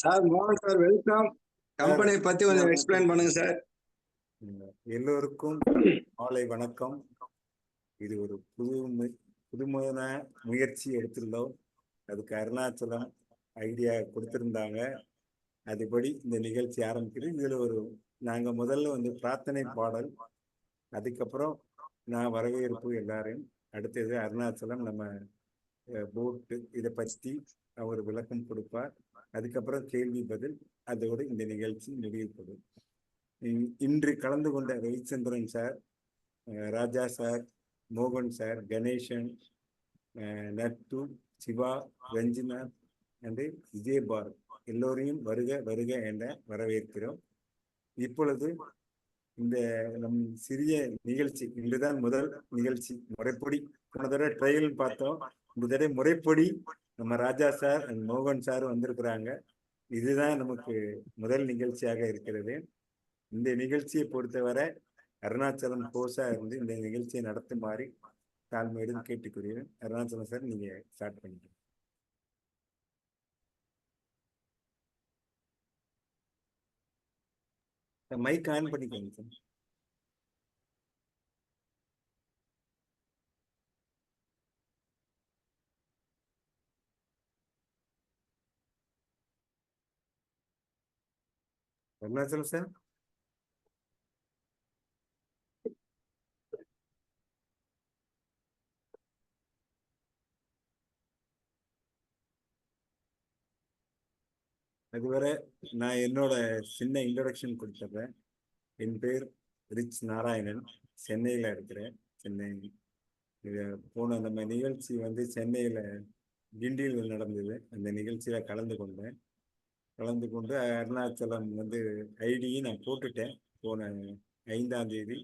Sir மோகன் sir welcome. Sir, கம்பெனியை பத்தி கொஞ்சம் எக்ஸ்பிளைன் பண்ணுங்க சார். எல்லோருக்கும் மாலை வணக்கம். இது ஒரு புதுமையான முயற்சி எடுத்துள்ளோம். அதுக்கு அருணாச்சலம் ஐடியா கொடுத்திருந்தாங்க. அதுபடி இந்த நிகழ்ச்சி ஆரம்பிக்கிறது. இதுல நாங்க முதல்ல பிரார்த்தனை பாடல், அதுக்கப்புறம் நான் வரவேற்பு எல்லாரையும், அடுத்தது அருணாச்சலம் நம்ம போட்டு இதை பற்றி அவர் விளக்கம் கொடுப்பார். அதுக்கப்புறம் கேள்வி பதில், அதோடு இந்த நிகழ்ச்சி முடிவுப்படும். இன்று கலந்து கொண்ட ரவிச்சந்திரன் சார், ராஜா சார், மோகன் சார், கணேசன், நட்டு, சிவா, ரஞ்சினா அண்டு விஜயபாரத் எல்லோரையும் வருக வருக என வரவேற்கிறோம். இப்பொழுது இந்த நம் சிறிய நிகழ்ச்சி, இன்றுதான் முதல் நிகழ்ச்சி முறைப்படி. போன தடவை ட்ரையல் பார்த்தோம். இந்த தடவை முறைப்படி நம்ம ராஜா சார் அண்ட் மோகன் சார் வந்திருக்கிறாங்க. இதுதான் நமக்கு முதல் நிகழ்ச்சியாக இருக்கிறது. இந்த நிகழ்ச்சியை பொறுத்தவரை அருணாச்சலம் கோஷா இருந்து இந்த நிகழ்ச்சியை நடத்துமாறு தாழ்மையுடன் கேட்டுக்கொள்கிறேன். அருணாச்சலம் சார், நீங்க ஸ்டார்ட் பண்ணிக்கணும். மைக் ஆன் பண்ணிக்கோங்க சார். அருணாச்சலம் சார், அதுவரை நான் என்னோட சின்ன இன்ட்ரோடக்ஷன் கொடுத்துட்றேன். என் பேர் ரிச் நாராயணன், சென்னையில் இருக்கிறேன். சென்னை போன நம்ம நிகழ்ச்சி சென்னையில் கிண்டியில் நடந்தது. அந்த நிகழ்ச்சியில் கலந்து கொண்டு அருணாச்சலம் ஐடியும் நான் போட்டுட்டேன் போன 5ஆம் தேதி.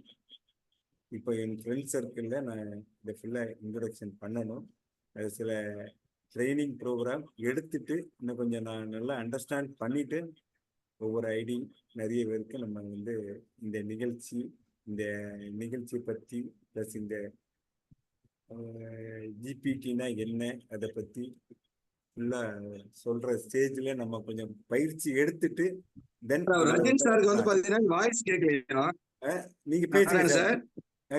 இப்போ என் ஃப்ரெண்ட் சர்க்கிளில் நான் இதை ஃபுல்லாக இன்ட்ரொடக்ஷன் பண்ணணும். அது சில ட்ரைனிங் ப்ரோக்ராம் எடுத்துட்டு இன்னும் கொஞ்சம் நான் நல்லா அண்டர்ஸ்டாண்ட் பண்ணிட்டு ஒவ்வொரு ஐடி நிறைய பேருக்கு நம்ம இந்த நிகழ்ச்சியை பற்றி ப்ளஸ் இந்த ஜிபிடினா என்ன அதை பற்றி ஃபுல்லாக சொல்கிற ஸ்டேஜில் நம்ம கொஞ்சம் பயிற்சி எடுத்துட்டு தென் ரஜினி சாருக்கு பாத்தீங்கன்னா வாய்ஸ் கேட்கலையா? நீங்க பேசுறீங்க சார்.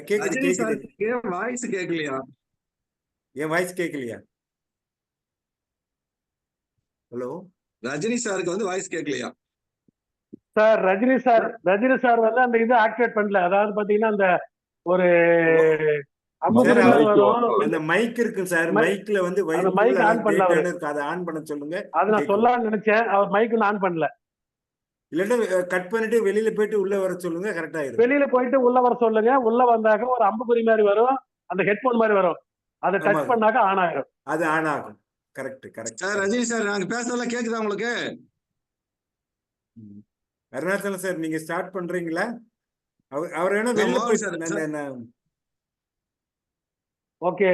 கேக்குது. வாய்ஸ் கேட்கலையா? என் வாய்ஸ் கேட்கலையா? ஹலோ, ரஜினி சாருக்கு வாய்ஸ் கேட்கலையா சார்? ரஜினி சார் அந்த இது ஆக்டிவேட் பண்ணல. அதாவது பாத்தீங்கன்னா அந்த ஒரு அந்த மைக் இருக்கு சார், மைக்ல மைக் ஆன் பண்ணல. அதை ஆன் பண்ண சொல்லுங்க. அதை நான் சொல்லலாம்னு நினைச்சேன், அவர் மைக் ஆன் பண்ணல. இல்லன்னா கட் பண்ணிட்டு வெளியில போயிட்டு உள்ள வர சொல்லுங்க, கரெக்டா இருக்கும். வெளியில போயிட்டு உள்ள வர சொல்லுங்க. உள்ள வந்தாக்க ஒரு அம்புக்குறி மாதிரி வரும், அந்த ஹெட்போன் மாதிரி வரும். அதை டச் பண்ணாக்க ஆன் ஆயிரும். அது ஆன் ஆகும். Correct sir. ரஜினி சார், நாங்க பேசுறதெல்லாம் கேக்குதா உங்களுக்கு? அருணாச்சலம் சார், நீங்க ஸ்டார்ட் பண்றீங்களா? அவர் என்ன வெளியில போயிட்டு. ஓகே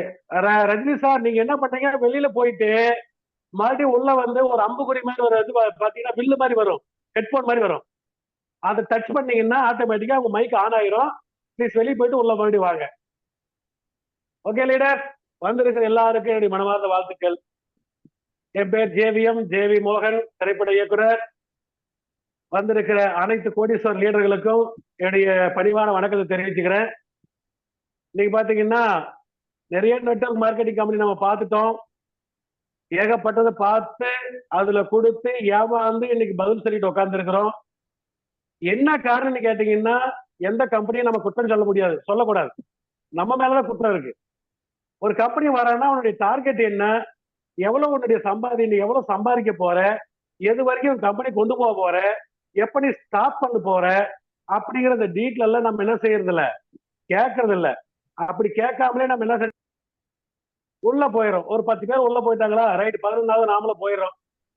ரஜினி சார், நீங்க என்ன பண்ணீங்க, வெளியில போயிட்டு மறுபடியும் உள்ள ஒரு அம்புக்குறி மாதிரி ஒரு இது பாத்தீங்கன்னா வில்லு மாதிரி வரும், ஹெட்போன் மாதிரி வரும். அதை டச் பண்ணீங்கன்னா ஆட்டோமேட்டிக்கா உங்க மைக் ஆன் ஆயிரும். ப்ளீஸ் வெளியே போயிட்டு உள்ள மறுபடியும் வாங்க. ஓகே லீடர், வந்திருக்கிற எல்லாருக்கும் என்னுடைய மனமார்ந்த வாழ்த்துக்கள். என் பேர் ஜேவி மோகன், திரைப்பட இயக்குனர். வந்திருக்கிற அனைத்து கோடீஸ்வரர் லீடர்களுக்கும் என்னுடைய பணிவான வணக்கத்தை தெரிவிச்சுக்கிறேன். இன்னைக்கு பாத்தீங்கன்னா நிறைய நெட்வொர்க் மார்க்கெட்டிங் கம்பெனி நம்ம பார்த்துட்டோம். ஏகப்பட்டதை பார்த்து அதுல கொடுத்து ஏமாந்து இன்னைக்கு பதில் சொல்லிட்டு உட்கார்ந்து இருக்கிறோம். என்ன காரணம்னு கேட்டீங்கன்னா, எந்த கம்பெனியும் நம்ம குற்றம் சொல்ல முடியாது, சொல்லக்கூடாது. நம்ம மேலதான் குற்றம் இருக்கு. ஒரு கம்பெனி வரான்னா உன்னுடைய டார்கெட் என்ன, எவ்வளவு உன்னுடைய நீ எவ்வளவு சம்பாதிக்க போற, எது வரைக்கும் கம்பெனி கொண்டு போக போற, எப்படி ஸ்டாப் பண்ண போற அப்படிங்கிற டீட்டெயில் எல்லாம் நம்ம என்ன செய்யறது இல்ல, கேட்கறது இல்ல. அப்படி கேட்காமலே நம்ம என்ன உள்ள போயிடும். ஒரு 10 பேர் உள்ள போயிட்டாங்களா, ரைட், 11ஆவது நாமளும் போயிடுறோம்.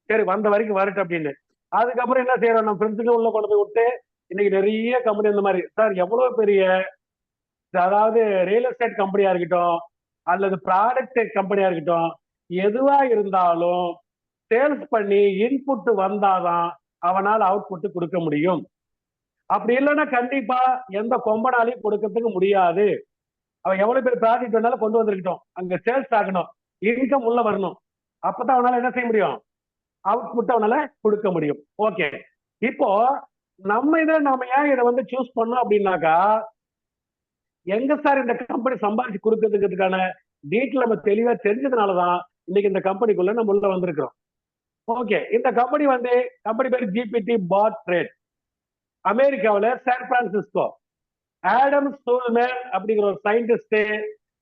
சரி, வந்த வரைக்கும் வரட்டும் அப்படின்னு. அதுக்கப்புறம் என்ன செய்யறோம், நம்ம ஃப்ரெண்ட்ஸுக்கு உள்ள கொண்டு போய் விட்டு இன்னைக்கு நிறைய கம்பெனி இந்த மாதிரி சார், எவ்வளவு பெரிய, அதாவது ரியல் எஸ்டேட் கம்பெனியா இருக்கட்டும் அல்லது ப்ராடக்ட் கம்பெனியா இருக்கட்டும், எதுவா இருந்தாலும் சேல்ஸ் பண்ணி இன்புட் வந்தாதான் அவனால் அவுட்புட் கொடுக்க முடியும். அப்படி இல்லைன்னா கண்டிப்பா எந்த கொம்பனாலையும் கொடுக்கறதுக்கு முடியாது. அவன் எவ்வளவு பேர் ப்ராஜெக்ட் வேணாலும் கொண்டு வந்திருக்கட்டும், அங்க சேல்ஸ் ஆகணும், இன்கம் உள்ள வரணும். அப்பதான் அவனால என்ன செய்ய முடியும், அவுட்புட் அவனால கொடுக்க முடியும். ஓகே, இப்போ நம்ம ஏன் இதை வந்து சூஸ் பண்ணோம் அப்படின்னாக்கா, எங்க சார் இந்த கம்பெனி சம்பாதிச்சு கொடுக்கறதுக்கான டீட்டெயில் நம்ம தெளிவா தெரிஞ்சதுனாலதான் இன்னைக்கு இந்த கம்பெனிக்குள்ள நம்ம உள்ள வந்திருக்கிறோம். ஓகே, இந்த கம்பெனி பேர் ஜிபிடி பாட் ட்ரேட். அமெரிக்காவில் சான் பிரான்சிஸ்கோ ஆடம் ஸ்டூல்மேன் அப்படிங்கிற ஒரு சயின்டிஸ்ட்.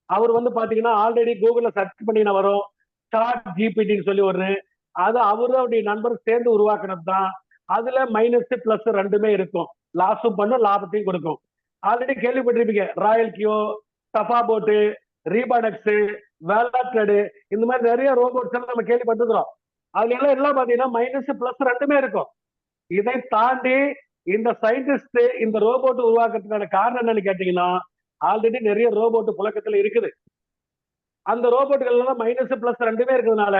அவர் வந்து பாத்தீங்கன்னா ஆல்ரெடி கூகுள்ல சர்ச் பண்ணி வரும் சாட் ஜிபிடின்னு சொல்லி ஒண்ணு, அது அவரும் அவருடைய நண்பர் சேர்ந்து உருவாக்குனது தான். அதுல மைனஸ் பிளஸ் ரெண்டுமே இருக்கும், லாஸும் பண்ணும் லாபத்தையும் கொடுக்கும். ஆல்ரெடி கேள்விப்பட்டிருப்பீங்க, ராயல் கியோ, சஃபா போட்டு, ரீபாடக்ஸ், வேலாட்ரடு, இந்த மாதிரி நிறைய ரோபோட்ஸ் எல்லாம் நம்ம கேள்விப்பட்டிருக்கிறோம். அதுல எல்லாம் பாத்தீங்கன்னா மைனஸ் பிளஸ் ரெண்டுமே இருக்கும். இதை தாண்டி இந்த சயின்டிஸ்ட் இந்த ரோபோட் உருவாக்குறதுக்கான காரணம் என்னன்னு கேட்டீங்கன்னா, ஆல்ரெடி நிறைய ரோபோட் புழக்கத்துல இருக்குது. அந்த ரோபோட்டுகள் எல்லாம் மைனஸ் பிளஸ் ரெண்டுமே இருக்கிறதுனால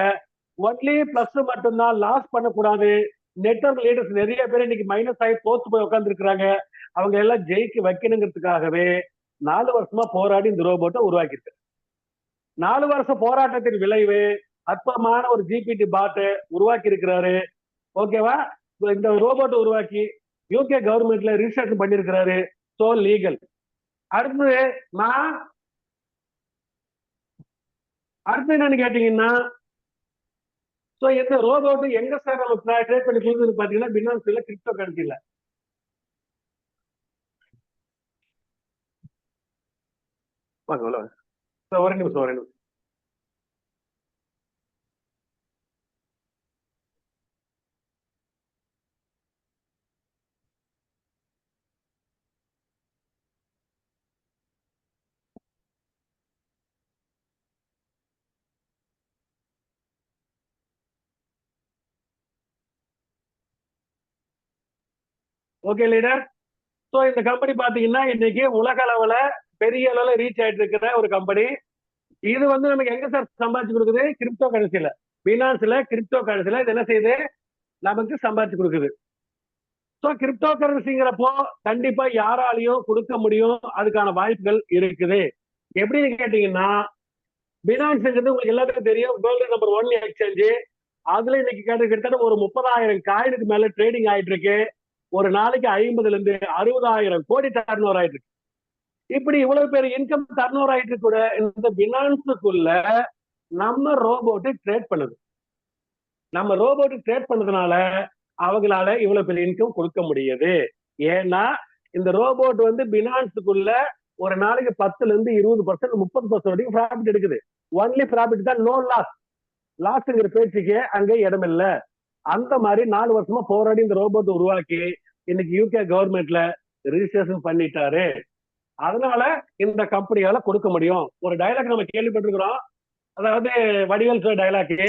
ஒன்லி பிளஸ் மட்டும்தான், லாஸ் பண்ணக்கூடாது. நெட்வொர்க் லீடர்ஸ் நிறைய பேர் இன்னைக்கு மைனஸ் ஆகி தோத்து போய் உட்கார்ந்து இருக்கிறாங்க. அவங்க எல்லாம் ஜெயிக்க வைக்கணுங்கிறதுக்காகவே 4 வருஷமா போராடி இந்த ரோபோட்டை உருவாக்கிட்டு 4 வருஷ போராட்டத்தின் விளைவு அற்புதமான ஒரு ஜிபிடி பாட்டை உருவாக்கி இருக்கிறாரு. ஓகேவா? இந்த ரோபோட்டை உருவாக்கி யூகே கவர்மெண்ட்ல ரிஜிஸ்ட்ரேஷன் பண்ணிருக்கிறாரு. So legal. அடுத்து என்னன்னு கேட்டீங்கன்னா, சோ இந்த ரோபோட் எங்க சார் நம்ம ட்ரேட் பண்ணி கொடுக்குறது பாத்தீங்கன்னா, பினான்ஸ்ல கிரிப்டோ கரன்சில. ஒரு நிமிஷம். Okay leader. ஸோ இந்த கம்பெனி பாத்தீங்கன்னா இன்னைக்கு உலக அளவுல பெரிய அளவுல ரீச் ஆயிட்டு இருக்கிற ஒரு கம்பெனி. இது வந்து நமக்கு எங்க சார் சம்பாதிச்சு கொடுக்குது? கிரிப்டோ கரன்சில, பினான்ஸ்ல கிரிப்டோ கரன்சில இது என்ன செய்யுது? நமக்கு சம்பாதிச்சு கொடுக்குது. ஸோ கிரிப்டோ கரன்சிங்கிறப்போ கண்டிப்பா யாராலையும் கொடுக்க முடியும், அதுக்கான வாய்ப்புகள் இருக்குது. எப்படின்னு கேட்டீங்கன்னா, பினான்ஸ்ங்கிறது உங்களுக்கு எல்லாத்துக்கும் தெரியும், வேர்ல்டு நம்பர் 1 எக்ஸ்சேஞ்சு. அதுல இன்னைக்கு கிட்டத்தட்ட ஒரு 30,000 காயினுக்கு மேல ட்ரேடிங் ஆயிட்டு இருக்கு. ஒரு நாளைக்கு 50 இருந்து 60,000 கோடி டர்ன் ஓவர் ஆயிட்டு இருக்கு. இப்படி இவ்வளவு பேர் இன்கம் டர்ன் ஓவர் ஆயிட்டு கூட இந்த பினான்ஸுக்குள்ள நம்ம ரோபோட்டு ட்ரேட் பண்ணுது. நம்ம ரோபோட்டு ட்ரேட் பண்ணதுனால அவங்களால இவ்வளவு பெரிய இன்கம் கொடுக்க முடியுது. ஏன்னா இந்த ரோபோட் வந்து பினான்ஸுக்குள்ள ஒரு நாளைக்கு 10ல இருந்து 20%, 30% வரைக்கும் ப்ராஃபிட் எடுக்குது. ஒன்லி ப்ராஃபிட் தான், நோ லாஸ். லாஸ்ங்கிற பேச்சுக்கே அங்கே இடம் இல்லை. அந்த மாதிரி 4 வருஷமா போராடி இந்த ரோபோட் உருவாக்கி இன்னைக்கு யூகே கவர்மெண்ட்ல ரிஜிஸ்ட்ரேஷன் பண்ணிட்டாரு. அதனால இந்த கம்பெனியால கொடுக்க முடியும். ஒரு டைலாக் நம்ம கேள்விப்பட்டிருக்கிறோம், அதாவது வடிவேல் சார் டைலாக்கு,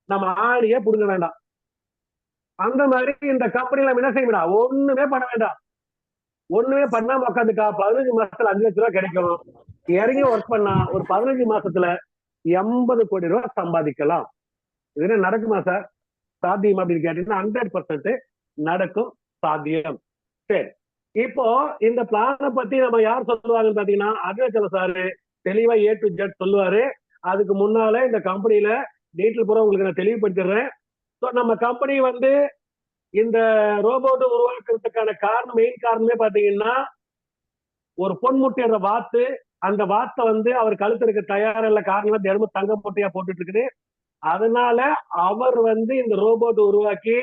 நம்ம ஆடியே புடுங்க வேண்டாம். அந்த மாதிரி இந்த கம்பெனில என்ன செய்ய வேண்டாம், ஒண்ணுமே பண்ண வேண்டாம். ஒண்ணுமே பண்ணாம உட்காந்துட்டா 15 மாசத்துல 5 லட்ச ரூபாய் கிடைக்கும். இறங்கி ஒர்க் பண்ணா ஒரு 15 மாசத்துல 80 கோடி ரூபாய் சம்பாதிக்கலாம். இது நடக்குமா சார்? சாத்தியம் அப்படின்னு கேட்டீங்கன்னா 100% நடக்கும், சாத்தியம். சரி, இப்போ இந்த பிளானை பத்தி நம்ம யார் சொல்லுவாங்கன்னு பாத்தீங்கன்னா, அருணாச்சல சாரு தெளிவா A to Z சொல்லுவாரு. அதுக்கு முன்னால இந்த கம்பெனில டீட்டெயில் பூரா உங்களுக்கு நான் தெளிவுபடுத்திடுறேன். ஸோ நம்ம கம்பெனி வந்து இந்த ரோபோட் உருவாக்குறதுக்கான காரணம், மெயின் காரணமே பாத்தீங்கன்னா, ஒரு பொன்முட்டையோட வாத்து, அந்த வாத்தை வந்து அவர் கழுத்து இருக்க தயாரில்ல காரணம் தினமும் தங்க மூட்டையா போட்டுட்டு இருக்குது. அதனால அவர் வந்து இந்த ரோபோட் உருவாக்கி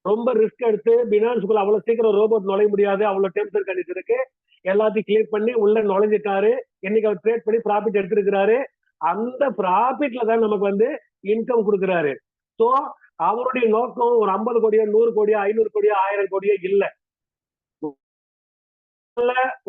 ரொம்ப ரிஸ்க் எடுத்து, பினான்ஸ்குள்ள அவ்வளவு சீக்கிரம் ரோபோட் நுழைய முடியாது, அவ்வளவு டெம்ஸ் கண்டிஷன் இருக்கு, எல்லாத்தையும் கிளியர் பண்ணி உள்ள நுழைஞ்சிட்டாரு. இன்னைக்கு அவர் ட்ரேட் பண்ணி ப்ராஃபிட் எடுத்திருக்கிறாரு. அந்த ப்ராஃபிட்ல தான் நமக்கு வந்து இன்கம் கொடுக்குறாரு. ஸோ அவருடைய நோக்கம் ஒரு 50 கோடியோ 100 கோடியோ 500 கோடியோ 1000 கோடியோ இல்ல.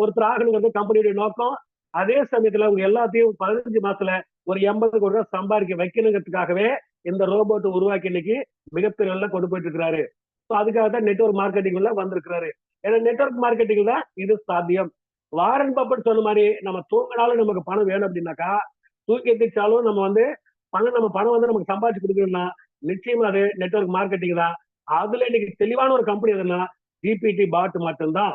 ஒருத்தர் ஆகணுங்கிறது கம்பெனியுடைய நோக்கம். அதே சமயத்துல அவங்க எல்லாத்தையும் 15 மாசத்துல ஒரு 80 கோடி ரூபாய் சம்பாதிக்க வைக்கணுங்கிறதுக்காகவே இந்த ரோபோட் உருவாக்கி இன்னைக்கு மிகப்பெரிய நல்லா கொண்டு போயிட்டு இருக்கிறாரு. ஸோ அதுக்காக தான் நெட்வொர்க் மார்க்கெட்டிங்ல வந்திருக்கிறாரு. ஏன்னா நெட்வொர்க் மார்க்கெட்டிங் தான் இது சாத்தியம். வாரன் பஃபெட் சொன்ன மாதிரி நம்ம தூங்கினாலும் நமக்கு பணம் வேணும் அப்படின்னாக்கா, தூக்கி எத்திச்சாலும் நம்ம வந்து பணம் வந்து நமக்கு சம்பாதிச்சு கொடுக்கணும்னா நிச்சயமா அது நெட்வொர்க் மார்க்கெட்டிங் தான். அதுல இன்னைக்கு தெளிவான ஒரு கம்பெனி எதுன்னா ஜிபிடி பாட் மட்டும்தான்.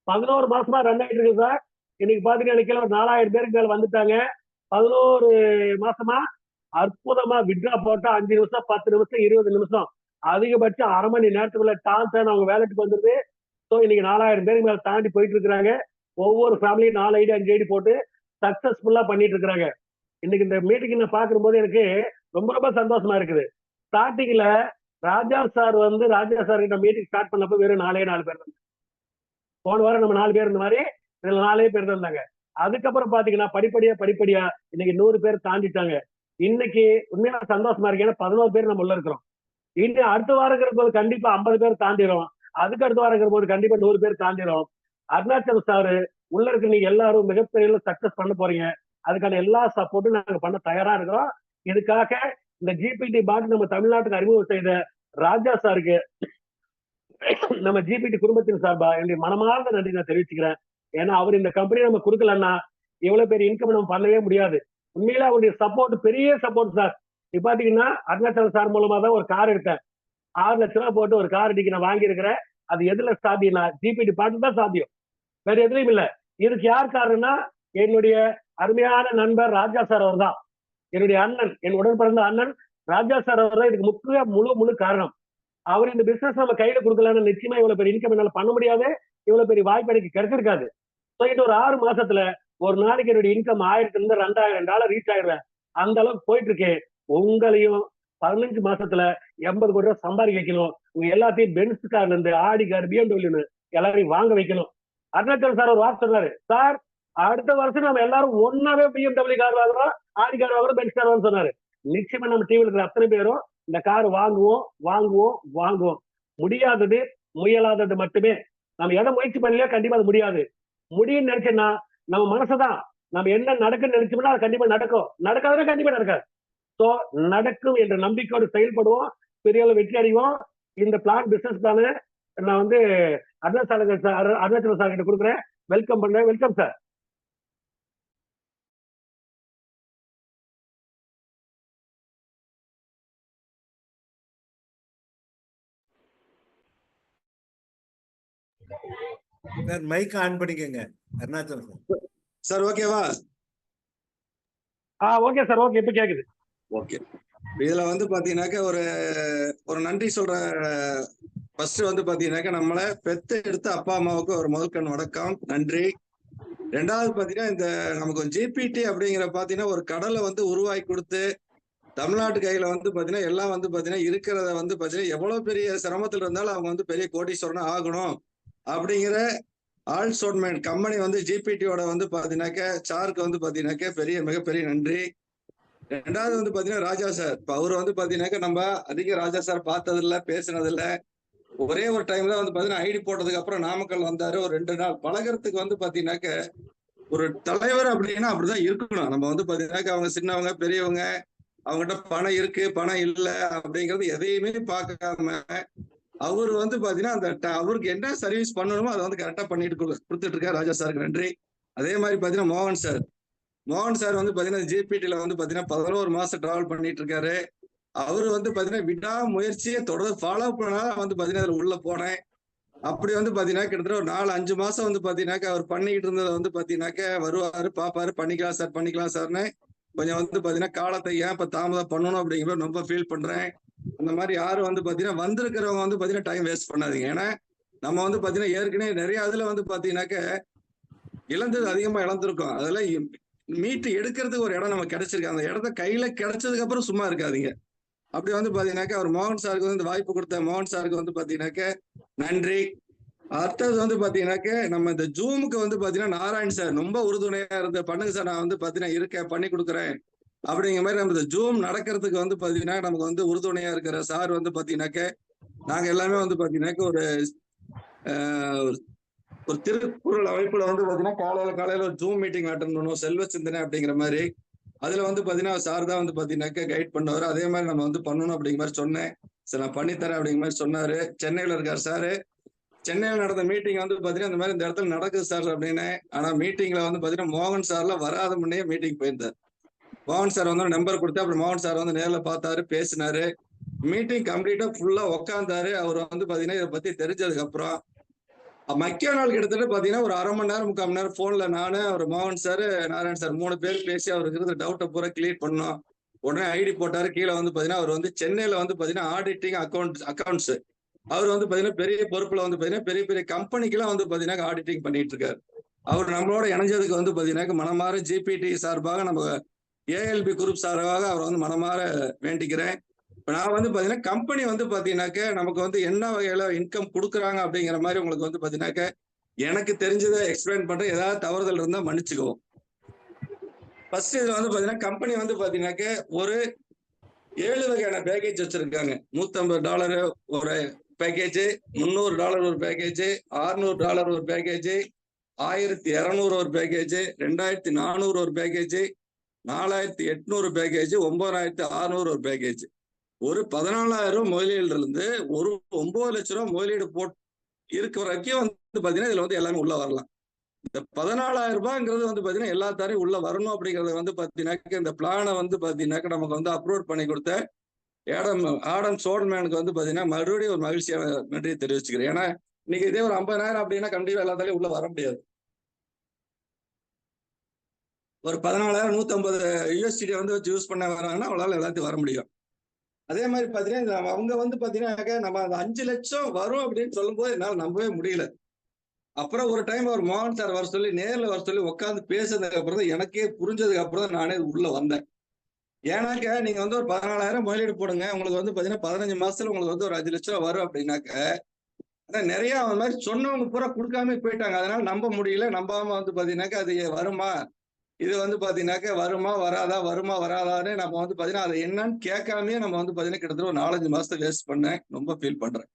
11 மாசமா ரன் ஆகிட்டு இருக்கு சார். இன்னைக்கு பாத்தீங்கன்னா ஒரு 4000 பேருக்கு மேல வந்துட்டாங்க. 11 மாசமா அற்புதமா விட்ரா போட்டா 5 நிமிஷம், 10 நிமிஷம், 20 நிமிஷம் அதிகபட்சம் அரை மணி நேரத்துக்குள்ள டான்ஸ் அவங்க வேலைக்கு வந்துருது. ஸோ இன்னைக்கு 4000 பேருக்கு மேல தாண்டி போயிட்டு இருக்கிறாங்க. ஒவ்வொரு ஃபேமிலியும் 4 ஐடி 5 ஐடி போட்டு சக்சஸ்ஃபுல்லா பண்ணிட்டு இருக்கிறாங்க. இன்னைக்கு இந்த மீட்டிங் நான் பார்க்கும்போது எனக்கு ரொம்ப ரொம்ப சந்தோஷமா இருக்குது. ஸ்டார்டிங்ல ராஜா சார் கிட்ட மீட்டிங் ஸ்டார்ட் பண்ணப்ப வெறும் 4 பேர் இருந்தாங்க. போன வாரம் நம்ம 4 பேர் இருந்த மாதிரி இதுல 4 பேர் தான் இருந்தாங்க. அதுக்கப்புறம் பாத்தீங்கன்னா படிப்படியா இன்னைக்கு 100 பேர் தாண்டிட்டாங்க. இன்னைக்கு உண்மையான சந்தோஷமா இருக்கு. ஏன்னா 11 பேர் நம்ம உள்ள இருக்கிறோம். இன்னும் அடுத்த வாரம் போது கண்டிப்பா 50 பேர் தாண்டிடும். அதுக்கு அடுத்த வாரம் போது கண்டிப்பா 100 பேர் தாண்டிடும். அருணாச்சல் சாரு உள்ள இருக்க நீங்க எல்லாரும் மிகப்பெரிய சக்சஸ் பண்ண போறீங்க. அதுக்கான எல்லா சப்போர்ட்டும் நாங்க பண்ண தயாரா இருக்கிறோம். இதுக்காக இந்த ஜிபிடி பாட் நம்ம தமிழ்நாட்டுக்கு அறிமுகம் செய்த ராஜா சாருக்கு நம்ம ஜிபிடி குடும்பத்தின் சார்பா என்னுடைய மனமார்ந்த நன்றி நான் தெரிவிச்சுக்கிறேன். ஏன்னா அவர் இந்த கம்பெனி நம்ம கொடுக்கலன்னா இவ்வளவு பெரிய இன்கம் நம்ம பண்ணவே முடியாது. உண்மையில அவருடைய சப்போர்ட் பெரிய சப்போர்ட் சார். இப்ப பாத்தீங்கன்னா அருணாச்சல் சார் மூலமா தான் ஒரு கார் எடுத்தேன். 6 லட்சம் ரூபாய் போட்டு ஒரு கார் இன்னைக்கு நான் வாங்கியிருக்கிறேன். அது எதுல சாத்தியம்னா ஜிபிடி பாட்டு தான் சாத்தியம், வேற எதுலையும் இல்ல. இதுக்கு யார் காரணம்னா என்னுடைய அருமையான நண்பர் ராஜா சார் அவர் தான். என்னுடைய அண்ணன், என் உடன் பிறந்த அண்ணன் ராஜா சார் அவர் தான் இதுக்கு முழு காரணம். அவர் இந்த பிசினஸ் நம்ம கையில கொடுக்கலன்னு நிச்சயமா இவ்வளவு பெரிய இன்கம் என்னால பண்ண முடியாது. இவ்வளவு பெரிய வாய்ப்பு எனக்கு கிடைச்சிருக்காது. ஒரு 6 மாசத்துல ஒரு நாளைக்கு என்னுடைய இன்கம் 1000 இருந்து $2000 ரீச் ஆயிடுறேன். அந்த அளவுக்கு போயிட்டு இருக்கேன். உங்களையும் 15 மாசத்துல 80 கோடி ரூபாய் சம்பாதிக்க வைக்கணும். உங்க எல்லாத்தையும் பென்ஸ் கார்ல இருந்து ஆடி கார் BMW எல்லாரையும் வாங்க வைக்கணும். அருணாச்சல் சார் ஒரு வார்த்தை சொன்னாரு, சார் அடுத்த வருஷம் நம்ம எல்லாரும் ஒன்னாவே BMW கார் வாங்குறோம், ஆடி கார் வாங்குறோம், பென்ஸ் கார் வாங்க சொன்னாரு. நிச்சயமா நம்ம டிவில இருக்கிற அத்தனை பேரும் இந்த கார் வாங்குவோம். முடியாதது முயலாதது மட்டுமே. நம்ம எதை முயற்சி பண்ணலையோ கண்டிப்பா அது முடியாது. முடியும்னு நினைச்சேன்னா நம்ம மனசுதான். நம்ம என்ன நடக்குன்னு நினைச்சோம்னா அது கண்டிப்பா நடக்கும், நடக்காதுன்னா கண்டிப்பா நடக்காது. சோ நடக்கும் என்ற நம்பிக்கையோடு செயல்படுவோம், பெரிய அளவு வெற்றி அடைவோம். இந்த பிளான் பிசினஸ் பிளான் நான் அருணாச்சல சார் கிட்ட கொடுக்குறேன். வெல்கம் பண்றேன். Welcome sir. Sir mike on பண்ணிக்கங்க அருணாச்சலம் சார். சார் ஓகேவா? ஓகே சார், ஓகே, இப்ப கேக்குது. ஓகே. இதுல பாத்தீங்கன்னாக்க ஒரு நன்றி சொல்ற. ஃபர்ஸ்ட் பாத்தீங்கன்னாக்க நம்மளை பெத்து எடுத்த அப்பா அம்மாவுக்கு ஒரு முதற்கண் வணக்கம், நன்றி. ரெண்டாவது பாத்தீங்கன்னா இந்த நமக்கு ஜிபிடி அப்படிங்கிற பாத்தீங்கன்னா ஒரு கடலை உருவாக்கி கொடுத்து தமிழ்நாட்டு கையில பாத்தீங்கன்னா எல்லாம் பாத்தீங்கன்னா இருக்கிறத பாத்தீங்கன்னா எவ்வளவு பெரிய சிரமத்துல இருந்தாலும் அவங்க பெரிய கோடீஸ்வரனா ஆகணும் அப்படிங்கிற ஆல்சோட்மேன் கம்பெனி ஜிபிடியோட பாத்தீங்கன்னாக்க சாருக்கு பாத்தீங்கன்னாக்க மிகப்பெரிய நன்றி. ரெண்டாவது பாத்தீங்கன்னா ராஜா சார். இப்ப அவரு பாத்தீங்கன்னாக்க நம்ம அதிக ராஜா சார் பார்த்தது இல்ல, பேசினது இல்ல. ஒரே ஒரு டைம்ல பாத்தீங்கன்னா ஐடி போட்டதுக்கு அப்புறம் நாமக்கல் வந்தாரு. ஒரு 2 நாள் பழகிறதுக்கு பாத்தீங்கன்னாக்க ஒரு தலைவர் அப்படின்னா அப்படிதான் இருக்கணும். நம்ம பாத்தீங்கன்னாக்க அவங்க சின்னவங்க பெரியவங்க, அவங்ககிட்ட பணம் இருக்கு பணம் இல்ல அப்படிங்கிறது எதையுமே பார்க்காம அவரு பாத்தீங்கன்னா அவருக்கு என்ன சர்வீஸ் பண்ணணுமோ அதை கரெக்டா பண்ணிட்டு கொடுத்துட்டு இருக்காரு. ராஜா சாருக்கு நன்றி. அதே மாதிரி பாத்தீங்கன்னா மோகன் சார் பாத்தீங்கன்னா ஜிபிடில பாத்தீங்கன்னா 11 மாசம் டிராவல் பண்ணிட்டு இருக்காரு. அவரு பாத்தீங்கன்னா விடாமுயற்சியை தொடர்ந்து ஃபாலோ பண்ணா பாத்தீங்கன்னா அதுல உள்ள போனேன். அப்படி பாத்தீங்கன்னா கிட்டத்தட்ட ஒரு 4-5 மாசம் பாத்தீங்கன்னாக்க அவர் பண்ணிக்கிட்டு இருந்ததை பாத்தீங்கன்னாக்க வருவாரு, பாப்பாரு, பண்ணிக்கலாம் சார்னு கொஞ்சம் பாத்தீங்கன்னா காலத்தை ஏன் இப்ப தாமதம் பண்ணணும் அப்படிங்கிற ரொம்ப ஃபீல் பண்றேன். அந்த மாதிரி யாரும் பாத்தீங்கன்னா வந்திருக்கிறவங்க பாத்தீங்கன்னா டைம் வேஸ்ட் பண்ணாதீங்க. ஏன்னா நம்ம பாத்தீங்கன்னா ஏற்கனவே நிறைய அதுல பாத்தீங்கன்னாக்க இழந்தது அதிகமா இழந்திருக்கோம். அதெல்லாம் மீட்டு எடுக்கிறதுக்கு ஒரு இடம் நமக்கு கிடைச்சிருக்கு. அந்த இடத்த கையில கிடைச்சதுக்கு அப்புறம் சும்மா இருக்காதீங்க. அப்படி பாத்தீங்கன்னாக்க அவர் மோகன் சாருக்கு இந்த வாய்ப்பு கொடுத்த மோகன் சாருக்கு பாத்தீங்கன்னாக்க நன்றி. அடுத்தது பாத்தீங்கன்னாக்க நம்ம இந்த ஜூமுக்கு பாத்தீங்கன்னா நாராயண் சார் ரொம்ப உறுதுணையா இருந்த, பண்ணுங்க சார் நான் பாத்தீங்கன்னா இருக்கேன் பண்ணி கொடுக்குறேன் அப்படிங்கிற மாதிரி நம்ம இந்த ஜூம் நடக்கிறதுக்கு பாத்தீங்கன்னா நமக்கு உறுதுணையா இருக்கிற சார் பாத்தீங்கன்னாக்க நாங்க எல்லாமே பாத்தீங்கன்னாக்க ஒரு திருக்குறள் அமைப்புல பாத்தீங்கன்னா காலையில ஒரு ஜூம் மீட்டிங் அட்டன் பண்ணுவோம், செல்வ சிந்தனை அப்படிங்கிற மாதிரி. அதுல பாத்தீங்கன்னா சார் தான் பாத்தீங்கன்னாக்க கைட் பண்ணுவாரு. அதே மாதிரி நம்ம பண்ணணும் அப்படிங்கிற மாதிரி சொன்னேன். சரி நான் பண்ணித்தரேன் அப்படிங்கிற மாதிரி சொன்னாரு. சென்னையில இருக்காரு சாரு. சென்னையில் நடந்த மீட்டிங் பாத்தீங்கன்னா இந்த மாதிரி இந்த இடத்துல நடக்குது சார் அப்படின்னு. ஆனா மீட்டிங்ல பாத்தீங்கன்னா மோகன் சார்ல வராத முன்னே மீட்டிங் போயிருந்தார். மோகன் சார் நம்பர் கொடுத்து அப்புறம் மோகன் சார் நேர்ல பார்த்தாரு, பேசினாரு. மீட்டிங் கம்ப்ளீட்டா ஃபுல்லா உட்காந்தாரு. அவர் பாத்தீங்கன்னா இதை பத்தி தெரிஞ்சதுக்கு அப்புறம் மக்கிய நாள் கிட்டத்தட்ட பாத்தீங்கன்னா ஒரு 1/2 மணி நேரம் 3/4 மணி நேரம் போன்ல நானு அவர் மோகன் சார் நாராயண் சார் 3 பேர் பேசி அவருக்கு இருந்த டவுட்டை பூரா கிளியர் பண்ணோம். உடனே ஐடி போட்டாரு. கீழே வந்து பாத்தீங்கன்னா அவர் வந்து சென்னையில வந்து பாத்தீங்கன்னா ஆடிட்டிங் அக்கௌண்ட்ஸ் அவர் வந்து பாத்தீங்கன்னா பெரிய பொறுப்புல வந்து பாத்தீங்கன்னா பெரிய பெரிய கம்பெனிக்கெல்லாம் வந்து பாத்தீங்கன்னா ஆடிட்டிங் பண்ணிட்டு இருக்காரு. அவர் நம்மளோட இணைஞ்சதுக்கு வந்து பாத்தீங்கன்னா மனமாற ஜிபிடி சார்பாக நம்ம ஏஎல்பி குரூப் சார்பாக அவர் வந்து மனமாற வேண்டிக்கிறேன். இப்ப நான் வந்து பாத்தீங்கன்னா கம்பெனி வந்து பாத்தீங்கன்னாக்க நமக்கு வந்து என்ன வகையில இன்கம் கொடுக்குறாங்க அப்படிங்கிற மாதிரி உங்களுக்கு வந்து பாத்தீங்கன்னாக்க எனக்கு தெரிஞ்சதை எக்ஸ்பிளைன் பண்றேன். ஏதாவது தவறுதல் இருந்தா மன்னிச்சுக்குவோம். ஃபர்ஸ்ட் இதுல வந்து பாத்தீங்கன்னா கம்பெனி வந்து பாத்தீங்கன்னாக்க ஒரு 7 வகையான பேக்கேஜ் வச்சிருக்காங்க. $150 ஒரு பேக்கேஜ், $300 ஒரு பேக்கேஜ், $600 ஒரு பேக்கேஜ், 1200 ஒரு பேக்கேஜ், 2400 ஒரு பேக்கேஜ், 4800 பேக்கேஜ், 9600 ஒரு பேக்கேஜ். ஒரு 14,000 முதலீடுல இருந்து ஒரு 9 லட்சம் ரூபாய் முதலீடு போட்டு இருக்கிற வரைக்கும் வந்து பாத்தீங்கன்னா இதுல வந்து எல்லாமே உள்ள வரலாம். இந்த 14,000 ரூபாய்ங்கிறது வந்து பாத்தீங்கன்னா எல்லாத்தாரையும் உள்ள வரணும் அப்படிங்கறது வந்து பாத்தீங்கன்னா இந்த பிளானை வந்து பாத்தீங்கன்னா நமக்கு வந்து அப்ரூவ் பண்ணி கொடுத்த ஆடம் சோல்மேனுக்கு வந்து பாத்தீங்கன்னா மறுபடியும் ஒரு மகிழ்ச்சியான நன்றியை தெரிவிச்சுக்கிறேன். ஏன்னா இன்னைக்கு இதே ஒரு 50,000 அப்படின்னா கண்டிப்பா எல்லாத்தாலையும் உள்ள வர முடியாது. ஒரு 14,150 USD வந்து வச்சு யூஸ் பண்ண வராங்கன்னா அவங்களால எல்லாத்தையும் வர முடியும். அதே மாதிரி பாத்தீங்கன்னா அவங்க வந்து பாத்தீங்கன்னா நம்ம அந்த 5 லட்சம் வரும் அப்படின்னு சொல்லும் போது என்னால நம்பவே முடியல. அப்புறம் ஒரு டைம் அவர் மோகன் சார் வர சொல்லி நேர்ல வர சொல்லி உட்காந்து பேசுனதுக்கு அப்புறம் தான் எனக்கே புரிஞ்சதுக்கு அப்புறம் தான் நானே உள்ள வந்தேன். ஏன்னாக்க நீங்க வந்து ஒரு 14,000 முதலீடு போடுங்க, உங்களுக்கு வந்து பாத்தீங்கன்னா 15 மாசத்துல உங்களுக்கு வந்து ஒரு 5 லட்சம் ரூபாய் வரும் அப்படின்னாக்க நிறைய அந்த மாதிரி சொன்னவங்க பூரா கொடுக்காம போயிட்டாங்க. அதனால நம்ப முடியல. நம்பாம வந்து பாத்தீங்கன்னாக்க அது வருமா, இது வந்து பாத்தீங்கன்னாக்க வருமா வராதா வருமா வராதான்னு நம்ம வந்து பாத்தீங்கன்னா அது என்னன்னு கேட்காமயே நம்ம வந்து பாத்தீங்கன்னா கிட்டத்தட்ட ஒரு 4-5 மாசத்தை வேஸ்ட் பண்ணேன். ரொம்ப ஃபீல் பண்றேன்.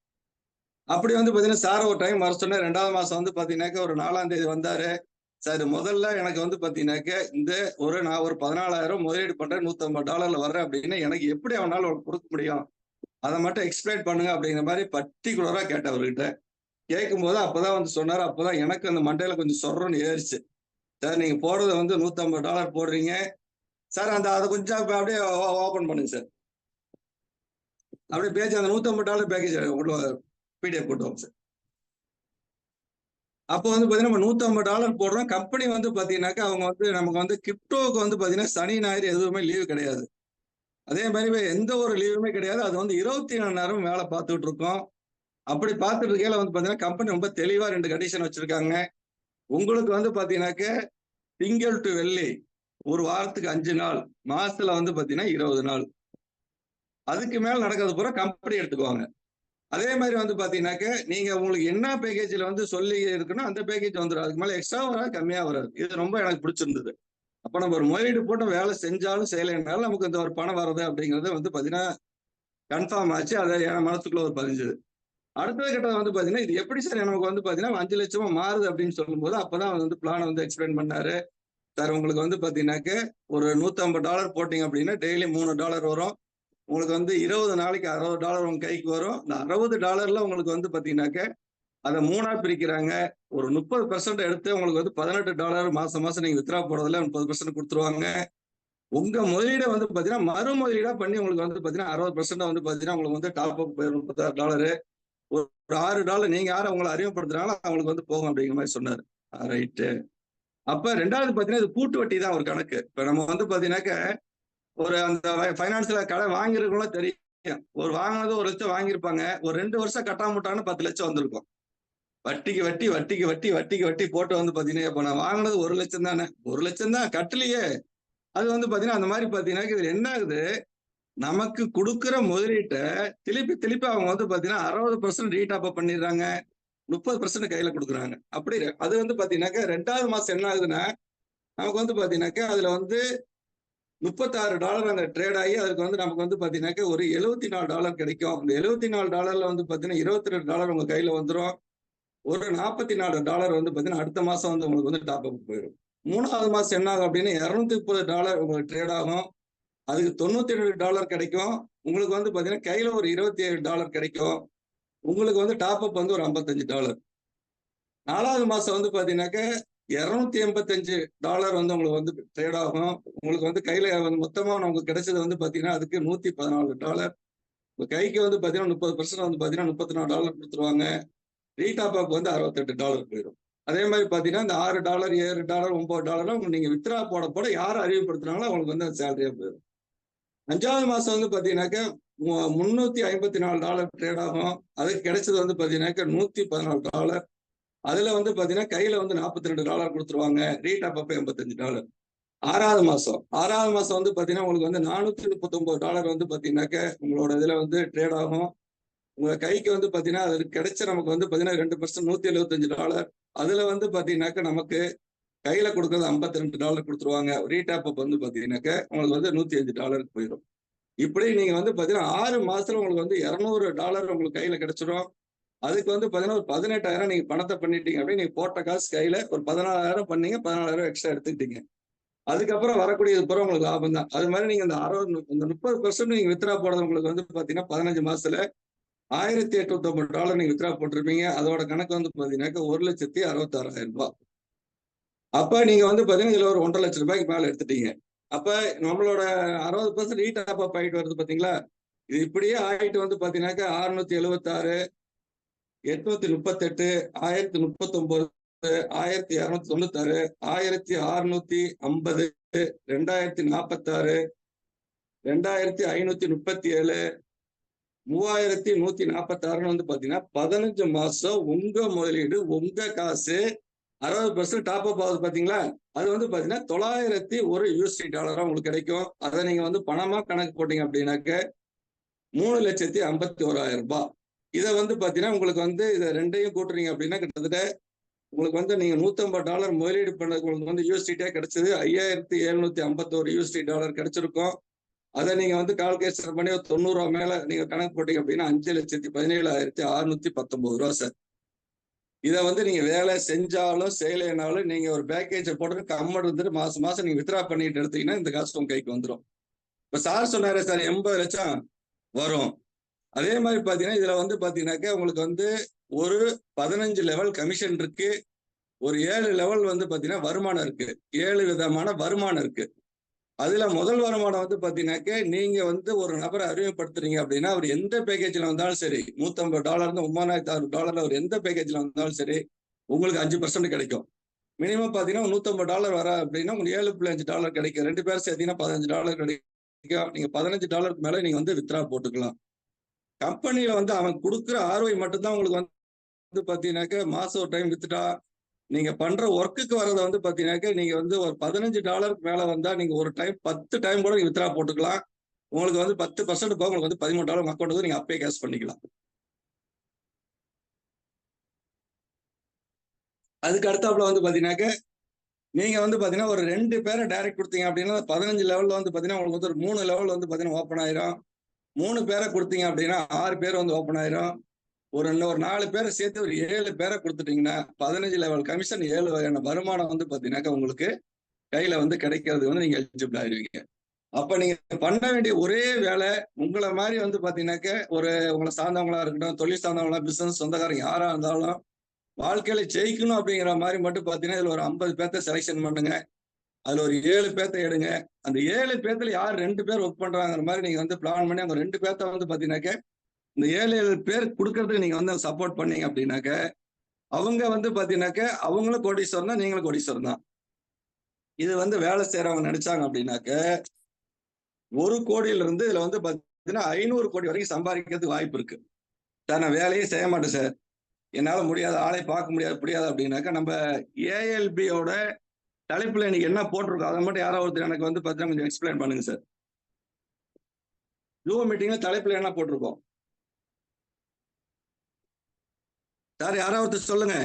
அப்படி வந்து பாத்தீங்கன்னா சார் ஒரு டைம் வர சொன்னேன். 2வது மாசம் வந்து பாத்தீங்கன்னாக்க ஒரு 4ஆம் தேதி வந்தாரு. சார் முதல்ல எனக்கு வந்து பாத்தீங்கன்னாக்க இந்த நான் ஒரு 14,000 முதலீடு பண்றேன், $150 வர்றேன் அப்படின்னா எனக்கு எப்படி அவனால கொடுக்க முடியும், அதை மட்டும் எக்ஸ்பிளைன் பண்ணுங்க அப்படிங்கிற மாதிரி பர்டிகுலரா கேட்டேன் அவர்கிட்ட. கேட்கும் போது அப்பதான் வந்து சொன்னாரு. அப்பதான் எனக்கு அந்த மண்டையில கொஞ்சம் சொர்றன்னு ஏறிச்சு. சார் நீங்க போடுறத வந்து $150 போடுறீங்க சார், அந்த அதை கொஞ்சம் அப்படியே ஓபன் பண்ணுங்க சார். அப்படியே பேஜ் அந்த $150 பேக்கேஜ் பிடிஎஃப் போட்டுவோம் சார். அப்போ வந்து பாத்தீங்கன்னா நம்ம $150 போடுறோம். கம்பெனி வந்து பாத்தீங்கன்னாக்கா அவங்க வந்து நமக்கு வந்து கிரிப்டோவுக்கு வந்து பாத்தீங்கன்னா சனி ஞாயிறு எதுவுமே லீவு கிடையாது. அதே மாதிரி எந்த ஒரு லீவுமே கிடையாது. அது வந்து 24 நேரம் வேலை பார்த்துட்டு இருக்கோம். அப்படி பார்த்துட்டு இருக்கையில வந்து பாத்தீங்கன்னா கம்பெனி ரொம்ப தெளிவா 2 கண்டிஷன் வச்சிருக்காங்க. உங்களுக்கு வந்து பாத்தீங்கன்னாக்க திங்கள் டு வெள்ளி ஒரு வாரத்துக்கு 5 நாள், மாசத்துல வந்து பாத்தீங்கன்னா 20 நாள். அதுக்கு மேல நடக்கிறது பூரா கம்பெனி எடுத்துக்குவாங்க. அதே மாதிரி வந்து பாத்தீங்கன்னாக்க நீங்க உங்களுக்கு என்ன பேக்கேஜ்ல வந்து சொல்லி இருக்குன்னா அந்த பேக்கேஜ் வந்துடும். அதுக்கு மேல எக்ஸ்ட்ரா வராது, கம்மியா வராது. இது ரொம்ப எனக்கு பிடிச்சிருந்தது. அப்ப நம்ம ஒரு முதலீடு போட்டு வேலை செஞ்சாலும் செய்யலைன்னாலும் நமக்கு இந்த ஒரு பணம் வர்றது அப்படிங்கிறது வந்து பாத்தீங்கன்னா கன்ஃபார்ம் ஆச்சு. அதை என் மனசுக்குள்ள ஒரு பதிஞ்சுது. அடுத்த கட்டம் வந்து பாத்தீங்கன்னா இது எப்படி சார் நமக்கு வந்து பாத்தீங்கன்னா 5 லட்சமா மாறுது அப்படின்னு சொல்லும் போது அப்பதான் வந்து பிளானை வந்து எக்ஸ்பிளைன் பண்ணாரு. சார் உங்களுக்கு வந்து பாத்தீங்கன்னாக்க ஒரு $150 போட்டீங்க அப்படின்னா டெய்லி $3 வரும். உங்களுக்கு வந்து 20 நாளைக்கு $60 உங்க கைக்கு வரும். இந்த $60 உங்களுக்கு வந்து பாத்தீங்கன்னாக்க அதை 3ஆ பிரிக்கிறாங்க. ஒரு 30% எடுத்து உங்களுக்கு வந்து $18 மாசம் மாசம் நீங்க வித்ரா போடுறதுல 30% கொடுத்துருவாங்க. உங்க முதலீடை வந்து பாத்தீங்கன்னா மறு முதலீடா பண்ணி உங்களுக்கு வந்து பாத்தீங்கன்னா 60% வந்து பாத்தீங்கன்னா உங்களுக்கு வந்து டாப் அப் போயிடும். $36 ஒரு $6 நீங்க யாரும் உங்களை அறிமுகப்படுத்துறாங்களோ அவங்களுக்கு வந்து போகும் அப்படிங்கிற மாதிரி சொன்னாரு. ரைட்டு. அப்ப 2வது பாத்தீங்கன்னா இது கூட்டு வட்டி தான் ஒரு கணக்கு. இப்ப நம்ம வந்து பாத்தீங்கன்னாக்க ஒரு அந்த பைனான்ஸ்ல கடை வாங்கிருக்கவங்களும் தெரியும். ஒரு வாங்கினது 1 லட்சம் வாங்கியிருப்பாங்க. ஒரு 2 வருஷம் கட்டாம விட்டாங்கன்னா 10 லட்சம் வந்திருக்கும். வட்டிக்கு வட்டி வட்டிக்கு வட்டி வட்டிக்கு வட்டி போட்டு வந்து பாத்தீங்கன்னா இப்ப நான் வாங்கினது 1 லட்சம் தானே, 1 லட்சம் தான் கட்டலையே. அது வந்து பாத்தீங்கன்னா அந்த மாதிரி பாத்தீங்கன்னா இது என்ன ஆகுது, நமக்கு கொடுக்குற முதலீட்டை திருப்பி அவங்க வந்து பாத்தீங்கன்னா 60% ரீடாப் பண்ணிடுறாங்க, 30% கையில கொடுக்குறாங்க. அப்படி அது வந்து பாத்தீங்கன்னாக்க 2வது மாசம் என்ன ஆகுதுன்னா நமக்கு வந்து பாத்தீங்கன்னாக்க அதுல வந்து $36 அந்த ட்ரேட் ஆகி அதுக்கு வந்து நமக்கு வந்து பாத்தீங்கன்னாக்க ஒரு $74 கிடைக்கும். அந்த $74 வந்து பாத்தீங்கன்னா $22 உங்க கையில வந்துடும். ஒரு $44 வந்து பாத்தீங்கன்னா அடுத்த மாசம் வந்து உங்களுக்கு வந்து டாப் அப் போயிடும். 3வது மாசம் என்ன ஆகும் அப்படின்னா $230 உங்களுக்கு ட்ரேட் ஆகும். அதுக்கு $97 கிடைக்கும். உங்களுக்கு வந்து பாத்தீங்கன்னா கையில ஒரு $27 கிடைக்கும். உங்களுக்கு வந்து டாப் அப் வந்து ஒரு $55. 4வது மாசம் வந்து பாத்தீங்கன்னாக்க $285 வந்து உங்களுக்கு வந்து ட்ரேட் ஆகும். உங்களுக்கு வந்து கையில வந்து மொத்தமா உங்களுக்கு கிடைச்சது வந்து பாத்தீங்கன்னா அதுக்கு $114. உங்க கைக்கு வந்து பாத்தீங்கன்னா 30% வந்து பாத்தீங்கன்னா $34 கொடுத்துருவாங்க. ரீடாப் அப் வந்து $68 போயிடும். அதே மாதிரி பாத்தீங்கன்னா இந்த $6 $7 $9 நீங்க வித்ரா போட யார் அறிவுப்படுத்துறாங்களோ அவங்களுக்கு வந்து அது சேலரியா போயிடும். 5வது மாசம் வந்து பாத்தீங்கன்னாக்க $354 ட்ரேட் ஆகும். அதுக்கு கிடைச்சது வந்து பாத்தீங்கன்னாக்க $114. அதுல வந்து பாத்தீங்கன்னா கையில வந்து $42 கொடுத்துருவாங்க. ரீடாப் அப்ப $85. 6வது மாசம் வந்து பாத்தீங்கன்னா உங்களுக்கு வந்து $439 வந்து பாத்தீங்கன்னாக்க உங்களோட இதுல வந்து ட்ரேட் ஆகும். உங்க கைக்கு வந்து பாத்தீங்கன்னா அது கிடைச்ச நமக்கு வந்து பாத்தீங்கன்னா 2% $175. அதுல வந்து பாத்தீங்கன்னாக்க நமக்கு கையில கொடுக்கறது $52 கொடுத்துருவாங்க. ரீடாப் அப் வந்து பாத்தீங்கன்னாக்க உங்களுக்கு வந்து $105 போயிடும். இப்படி நீங்க வந்து பாத்தீங்கன்னா 6 மாசத்துல உங்களுக்கு வந்து $200 உங்களுக்கு கையில கிடைச்சிடும். அதுக்கு வந்து பாத்தீங்கன்னா ஒரு 18,000 நீங்க பணத்தை பண்ணிட்டீங்க அப்படின்னு நீங்க போட்ட காசு கையில ஒரு 14,000 பண்ணீங்க, 14,000 எக்ஸ்ட்ரா எடுத்துக்கிட்டீங்க. அதுக்கப்புறம் வரக்கூடியது பிறகு உங்களுக்கு லாபம் தான். அது மாதிரி நீங்க இந்த 30% நீங்க வித்ரா போடுறது உங்களுக்கு வந்து பாத்தீங்கன்னா 15 மாசத்துல $1,850 நீங்க வித்ரா போட்டிருப்பீங்க. அதோட கணக்கு வந்து பாத்தீங்கன்னாக்க $1,66,000. அப்ப நீங்க வந்து பாத்தீங்கன்னா இதுல ஒரு $1.5 லட்சம் மேல எடுத்துட்டீங்க. அப்ப நம்மளோட 60% ரீடாப் அப் ஆயிட்டு வருது பாத்தீங்களா? இது இப்படியே ஆயிட்டு வந்து பாத்தீங்கன்னாக்க 676, 838, 1039, 1296, 1650, 2046, 2537, 3146 வந்து பாத்தீங்கன்னா 15 மாசம் உங்க முதலீடு, உங்க காசு 60% டாப் அப் ஆகுது பாத்தீங்களா? அது வந்து பாத்தீங்கன்னா $901 உங்களுக்கு கிடைக்கும். அதை நீங்க வந்து பணமா கணக்கு போட்டீங்க அப்படின்னாக்க $3,51,000. இதை வந்து பாத்தீங்கன்னா உங்களுக்கு வந்து இதை ரெண்டையும் கூட்டுறீங்க அப்படின்னா கிட்டத்தட்ட உங்களுக்கு வந்து நீங்க $150 முதலீடு பண்ண உங்களுக்கு வந்து USDT கிடைச்சது $5,751 கிடைச்சிருக்கும். அதை நீங்க வந்து கால்குலேஷன் பண்ணி 90 மேல நீங்க கணக்கு போட்டீங்க அப்படின்னா $5,17,619 சார். இதை வந்து நீங்க வேலை செஞ்சாலும் செய்யலைனாலும் நீங்க ஒரு பேக்கேஜை போட்டு கம்மன் இருந்துட்டு மாசம் நீங்க வித்ரா பண்ணிட்டு எடுத்தீங்கன்னா இந்த காசு உங்க கைக்கு வந்துடும். இப்ப சார் சொன்னாரு சார் 80 லட்சம் வரும். அதே மாதிரி பாத்தீங்கன்னா இதுல வந்து பாத்தீங்கன்னாக்க உங்களுக்கு வந்து ஒரு 15 லெவல் கமிஷன் இருக்கு, ஒரு 7 லெவல் வந்து பாத்தீங்கன்னா வருமானம் இருக்கு. 7 விதமான வருமானம் இருக்கு. அதுல முதல் வருமானம் வந்து பாத்தீங்கன்னாக்க நீங்க வந்து ஒரு நபரை அறிமுகப்படுத்துறீங்க அப்படின்னா அவர் எந்த பேக்கேஜ்ல வந்தாலும் சரி, $150 $39,600 அவர் எந்த பேக்கேஜ்ல வந்தாலும் சரி உங்களுக்கு 5% கிடைக்கும். மினிமம் பாத்தீங்கன்னா $150 வர அப்படின்னா உங்களுக்கு $7.5 கிடைக்கும். 2 பேரும் சேர்த்தீங்கன்னா $15 கிடைக்கும். நீங்க $15 மேல நீங்க வந்து வித்ரா போட்டுக்கலாம். கம்பெனியில வந்து அவன் கொடுக்குற ROI மட்டும்தான் உங்களுக்கு வந்து பாத்தீங்கன்னாக்க மாசம் ஒரு டைம் வித்துட்டா நீங்க பண்ற ஒர்க்குக்கு வரதை வந்து பாத்தீங்கன்னாக்க நீங்க வந்து ஒரு $15 மேல வந்தா நீங்க ஒரு டைம் 10 டைம் கூட நீங்க வித்ரா போட்டுக்கலாம். உங்களுக்கு வந்து 10% போக உங்களுக்கு வந்து $13 அக்கௌண்ட் நீங்க அப்பே கேஷ் பண்ணிக்கலாம். அதுக்கு அடுத்தாப்புல வந்து பாத்தீங்கன்னாக்க நீங்க வந்து பாத்தீங்கன்னா ஒரு 2 பேரை டைரக்ட் கொடுத்தீங்க அப்படின்னா 15 லெவல்ல வந்து பாத்தீங்கன்னா உங்களுக்கு வந்து ஒரு 3 லெவல் வந்து பாத்தீங்கன்னா ஓப்பன் ஆயிரும். 3 பேரை கொடுத்தீங்க அப்படின்னா 6 பேர் வந்து ஓப்பன் ஆயிரும். ஒரு 4 பேரை சேர்த்து ஒரு 7 பேரை கொடுத்துட்டீங்கன்னா 15 லெவல் கமிஷன் 7 வகையான வருமானம் வந்து பாத்தீங்கன்னாக்க உங்களுக்கு கையில வந்து கிடைக்கிறது வந்து நீங்க எலிஜிபிள் ஆயிருவீங்க. அப்ப நீங்க பண்ண வேண்டிய ஒரே வேலை உங்களை மாதிரி வந்து பாத்தீங்கன்னாக்க ஒரு உங்களை சார்ந்தவங்களா இருக்கட்டும், தொழில் சார்ந்தவங்களா, பிசினஸ் சொந்தக்காரங்க யாரா இருந்தாலும் வாழ்க்கையில ஜெயிக்கணும் அப்படிங்கிற மாதிரி மட்டும் பாத்தீங்கன்னா இதுல ஒரு 50 பேர்த்த செலெக்ஷன் பண்ணுங்க. அதுல ஒரு 7 பேர்த்த எடுங்க. அந்த 7 பேர்த்துல யார் 2 பேர் ஒர்க் பண்றாங்கிற மாதிரி நீங்க வந்து பிளான் பண்ணி அவங்க 2 பேர்த்த வந்து பாத்தீங்கன்னாக்க இந்த 7 பேர் கொடுக்கறதுக்கு நீங்க வந்து சப்போர்ட் பண்ணீங்க அப்படின்னாக்க அவங்க வந்து பாத்தீங்கன்னாக்க அவங்களும் கோடீஸ்வரன் தான், நீங்களும் கோடீஸ்வரன் தான். இது வந்து வேலை செய்யறவங்க நினைச்சாங்க அப்படின்னாக்க 1 கோடியில இருந்து இதுல வந்து பாத்தீங்கன்னா 500 கோடி வரைக்கும் சம்பாதிக்கிறதுக்கு வாய்ப்பு இருக்கு. சார் நான் வேலையே செய்ய மாட்டேன் சார், என்னால முடியாது, ஆளை பார்க்க முடியாது அப்படின்னாக்க நம்ம ALBயோட தலைப்புல இன்னைக்கு என்ன போட்டிருக்கோம் அதை மட்டும் யாராவது ஒருத்தர் எனக்கு வந்து பாத்தீங்கன்னா கொஞ்சம் எக்ஸ்பிளைன் பண்ணுங்க சார். ஜூம் மீட்டிங்ல தலைப்புல என்ன போட்டிருக்கோம் சார்? யாராவது ஒருத்தர் சொல்லுங்க.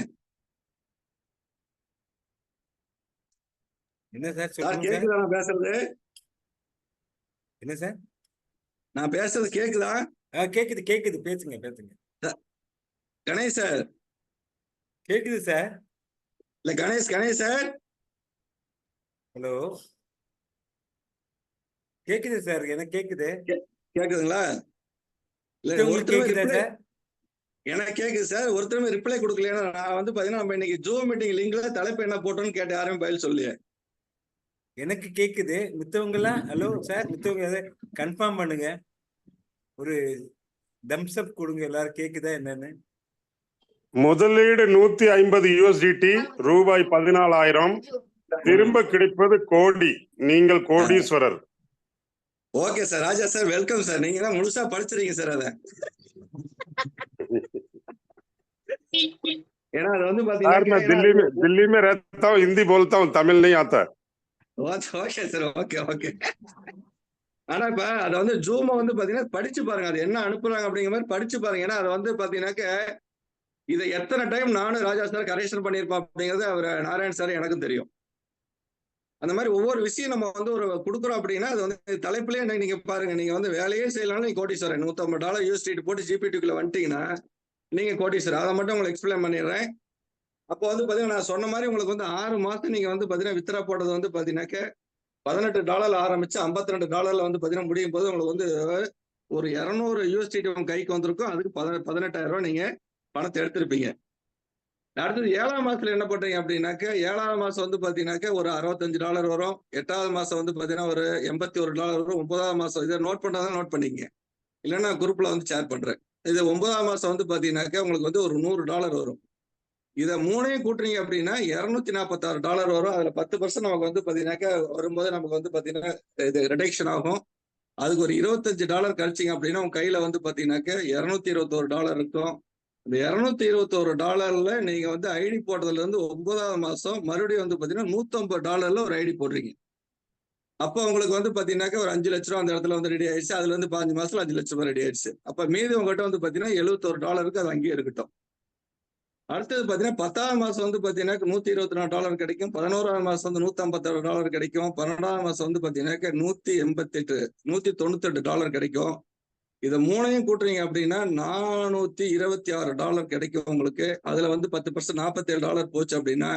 என்ன சார் சார் சொல்லுங்க சார். கேக்குதா நான் பேசுறது? என்ன சார்? நான் பேசுறது கேக்குதா? கேக்குது பேசுங்க. கணேஷ் சார் கேக்குது சார். இல்ல கணேஷ் சார். ஹலோ கேக்குது சார், எனக்கு கேக்குது. கேக்குதுங்களா? இல்ல உங்களுக்கு கேக்குதா சார்? எனக்கு கேக்குது சார். ஒருத்தருமே ரிப்ளை கொடுக்கல. நான் வந்து பாத்தீங்கன்னா நம்ம இன்னைக்கு ஜூம் மீட்டிங் லிங்க்ல தலைப்பு என்ன போட்டோம்னு கேட்டு யாரும் பதில் சொல்லியே. எனக்கு கேக்குது. மித்தவங்க எல்லாம் ஹலோ சார், மித்தவங்க கன்ஃபார்ம் பண்ணுங்க, ஒரு தம்ஸ் அப் கொடுங்க. எல்லாரும் கேக்குதா என்னன்னு? முதலீடு $150 ரூபாய் 14,000 திரும்ப கிடைப்பது கோடி. நீங்கள் கோடீஸ்வரர். Okay sir, Raja sir welcome sir. நீங்க தான் முழுசா படிச்சிருக்கீங்க சார் அத. ஏன்னா அது வந்து यार मैं பாத்தீங்கன்னா दिल्ली में रहता हूँ, हिंदी बोलता हूँ, तमिल नहीं आता। Okay sir, okay okay. ஆனா இப்ப அதை வந்து ஜூமை வந்து பாத்தீங்கன்னா படிச்சு பாருங்க, அது என்ன அனுப்புறாங்க அப்படிங்கிற மாதிரி படிச்சு பாருங்க. ஏன்னா அதை வந்து பாத்தீங்கன்னாக்க இதை எத்தனை டைம் நானும் ராஜா சார் கரெக்ஷன் பண்ணியிருப்போம் அப்படிங்கிறது அவர் நாராயண் சார் எனக்கும் தெரியும். அந்த மாதிரி ஒவ்வொரு விஷயம் நம்ம வந்து ஒரு கொடுக்குறோம் அப்படின்னா அது வந்து தலைப்புலயே நீங்க பாருங்க, நீங்க வந்து வேலையே செய்யலாம், நீங்க கோடீஸ்வரன் $150 யூஎஸ்டி போட்டு ஜிபிடிக்குள்ள வந்துட்டீங்கன்னா நீங்க கோடீஸ்வரன். அதை மட்டும் உங்களுக்கு எக்ஸ்பிளைன் பண்ணிடுறேன். அப்போ வந்து பாத்தீங்கன்னா நான் சொன்ன மாதிரி உங்களுக்கு வந்து 6 மாசம் நீங்க வந்து பாத்தீங்கன்னா வித்ரா போடுறது வந்து பாத்தீங்கன்னாக்க $18 ஆரம்பிச்சு $52 வந்து பாத்தீங்கன்னா முடியும் போது உங்களுக்கு வந்து ஒரு 200 யூஎஸ்டி கைக்கு வந்திருக்கும். அதுக்கு 18,000 நீங்க பணத்தை எடுத்திருப்பீங்க. அடுத்தது 7ஆம் மாசத்துல என்ன பண்றீங்க அப்படின்னாக்க 7ஆம் மாசம் வந்து பாத்தீங்கன்னாக்க ஒரு $65 வரும். 8வது மாசம் வந்து பாத்தீங்கன்னா ஒரு $81 வரும். 9ஆம் மாசம் இதை நோட் பண்றதா நோட் பண்ணிக்கங்க, இல்லைன்னா குரூப்ல வந்து ஷேர் பண்றேன். இது 9ஆம் மாசம் வந்து பாத்தீங்கன்னாக்க உங்களுக்கு வந்து ஒரு $100 வரும். இதை 3ஐயும் கூட்டுறீங்க அப்படின்னா $246 வரும். அதுல 10% நமக்கு வந்து பாத்தீங்கன்னாக்க வரும்போது நமக்கு வந்து பாத்தீங்கன்னா இது ரிடக்ஷன் ஆகும். அதுக்கு ஒரு $25 கழிச்சிங்க அப்படின்னா உங்க கையில வந்து பாத்தீங்கன்னாக்க $221 இருக்கும். இந்த $221 நீங்க வந்து ஐடி போட்டதுல இருந்து 9ஆவது மாசம் மறுபடியும் வந்து பாத்தீங்கன்னா $150 ஒரு ஐடி போடுறீங்க. அப்போ உங்களுக்கு வந்து பாத்தீங்கன்னாக்க ஒரு 5 லட்ச ரூபா அந்த இடத்துல வந்து ரெடி ஆயிடுச்சு. அதுல இருந்து 15 மாசத்துல 5 லட்ச ரூபாய் ரெடி ஆயிடுச்சு. அப்ப மீதி உங்ககிட்ட வந்து பாத்தீங்கன்னா $71 அது அங்கேயே இருக்கட்டும். அடுத்தது பாத்தீங்கன்னா 10ஆவது மாசம் வந்து பாத்தீங்கன்னா $124 கிடைக்கும். 11ஆவது மாசம் வந்து $156 கிடைக்கும். 12ஆவது மாசம் வந்து பாத்தீங்கன்னா $198 கிடைக்கும். இதை 3ஐயும் கூட்டுறீங்க அப்படின்னா $426 கிடைக்கும் உங்களுக்கு. அதுல வந்து 10% $47 போச்சு அப்படின்னா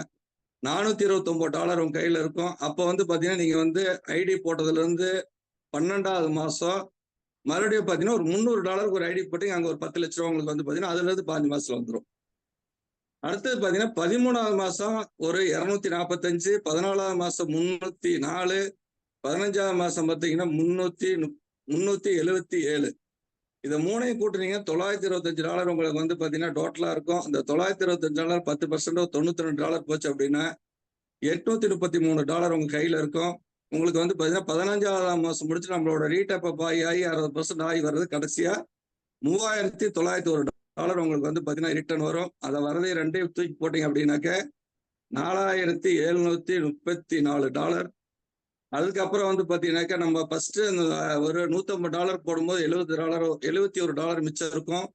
$429 உங்க கையில இருக்கும். அப்ப வந்து பாத்தீங்கன்னா நீங்க வந்து ஐடி போட்டதுல இருந்து 12ஆவது மாசம் மறுபடியும் பாத்தீங்கன்னா ஒரு $300 ஒரு ஐடி போட்டீங்க, அங்க ஒரு 10 லட்ச ரூபா உங்களுக்கு வந்து பாத்தீங்கன்னா அதுல இருந்து 15 மாசத்துல வந்துடும். அடுத்தது பாத்தீங்கன்னா 13ஆவது மாசம் ஒரு 245, 14ஆவது மாசம் 304, 15ஆவது மாசம் பாத்தீங்கன்னா 377. இதை 3ஐயும் கூட்டுறீங்க $925 உங்களுக்கு வந்து பாத்தீங்கன்னா டோட்டலா இருக்கும். அந்த $925 10% $92 போச்சு அப்படின்னா $833 உங்க கையில இருக்கும். உங்களுக்கு வந்து பாத்தீங்கன்னா 15ஆவது மாசம் முடிச்சு நம்மளோட ரீடாப் ஆகி 60% ஆகி வர்றது கடைசியா $3901 உங்களுக்கு வந்து பாத்தீங்கன்னா ரிட்டர்ன் வரும். அதை வரதை ரெண்டையும் தூக்கி போட்டீங்க அப்படின்னாக்க $4734. அதுக்கப்புறம் வந்து பாத்தீங்கன்னாக்கா நம்ம ஃபர்ஸ்ட் ஒரு $150 போடும்போது $71 மிச்சம் இருக்கும்.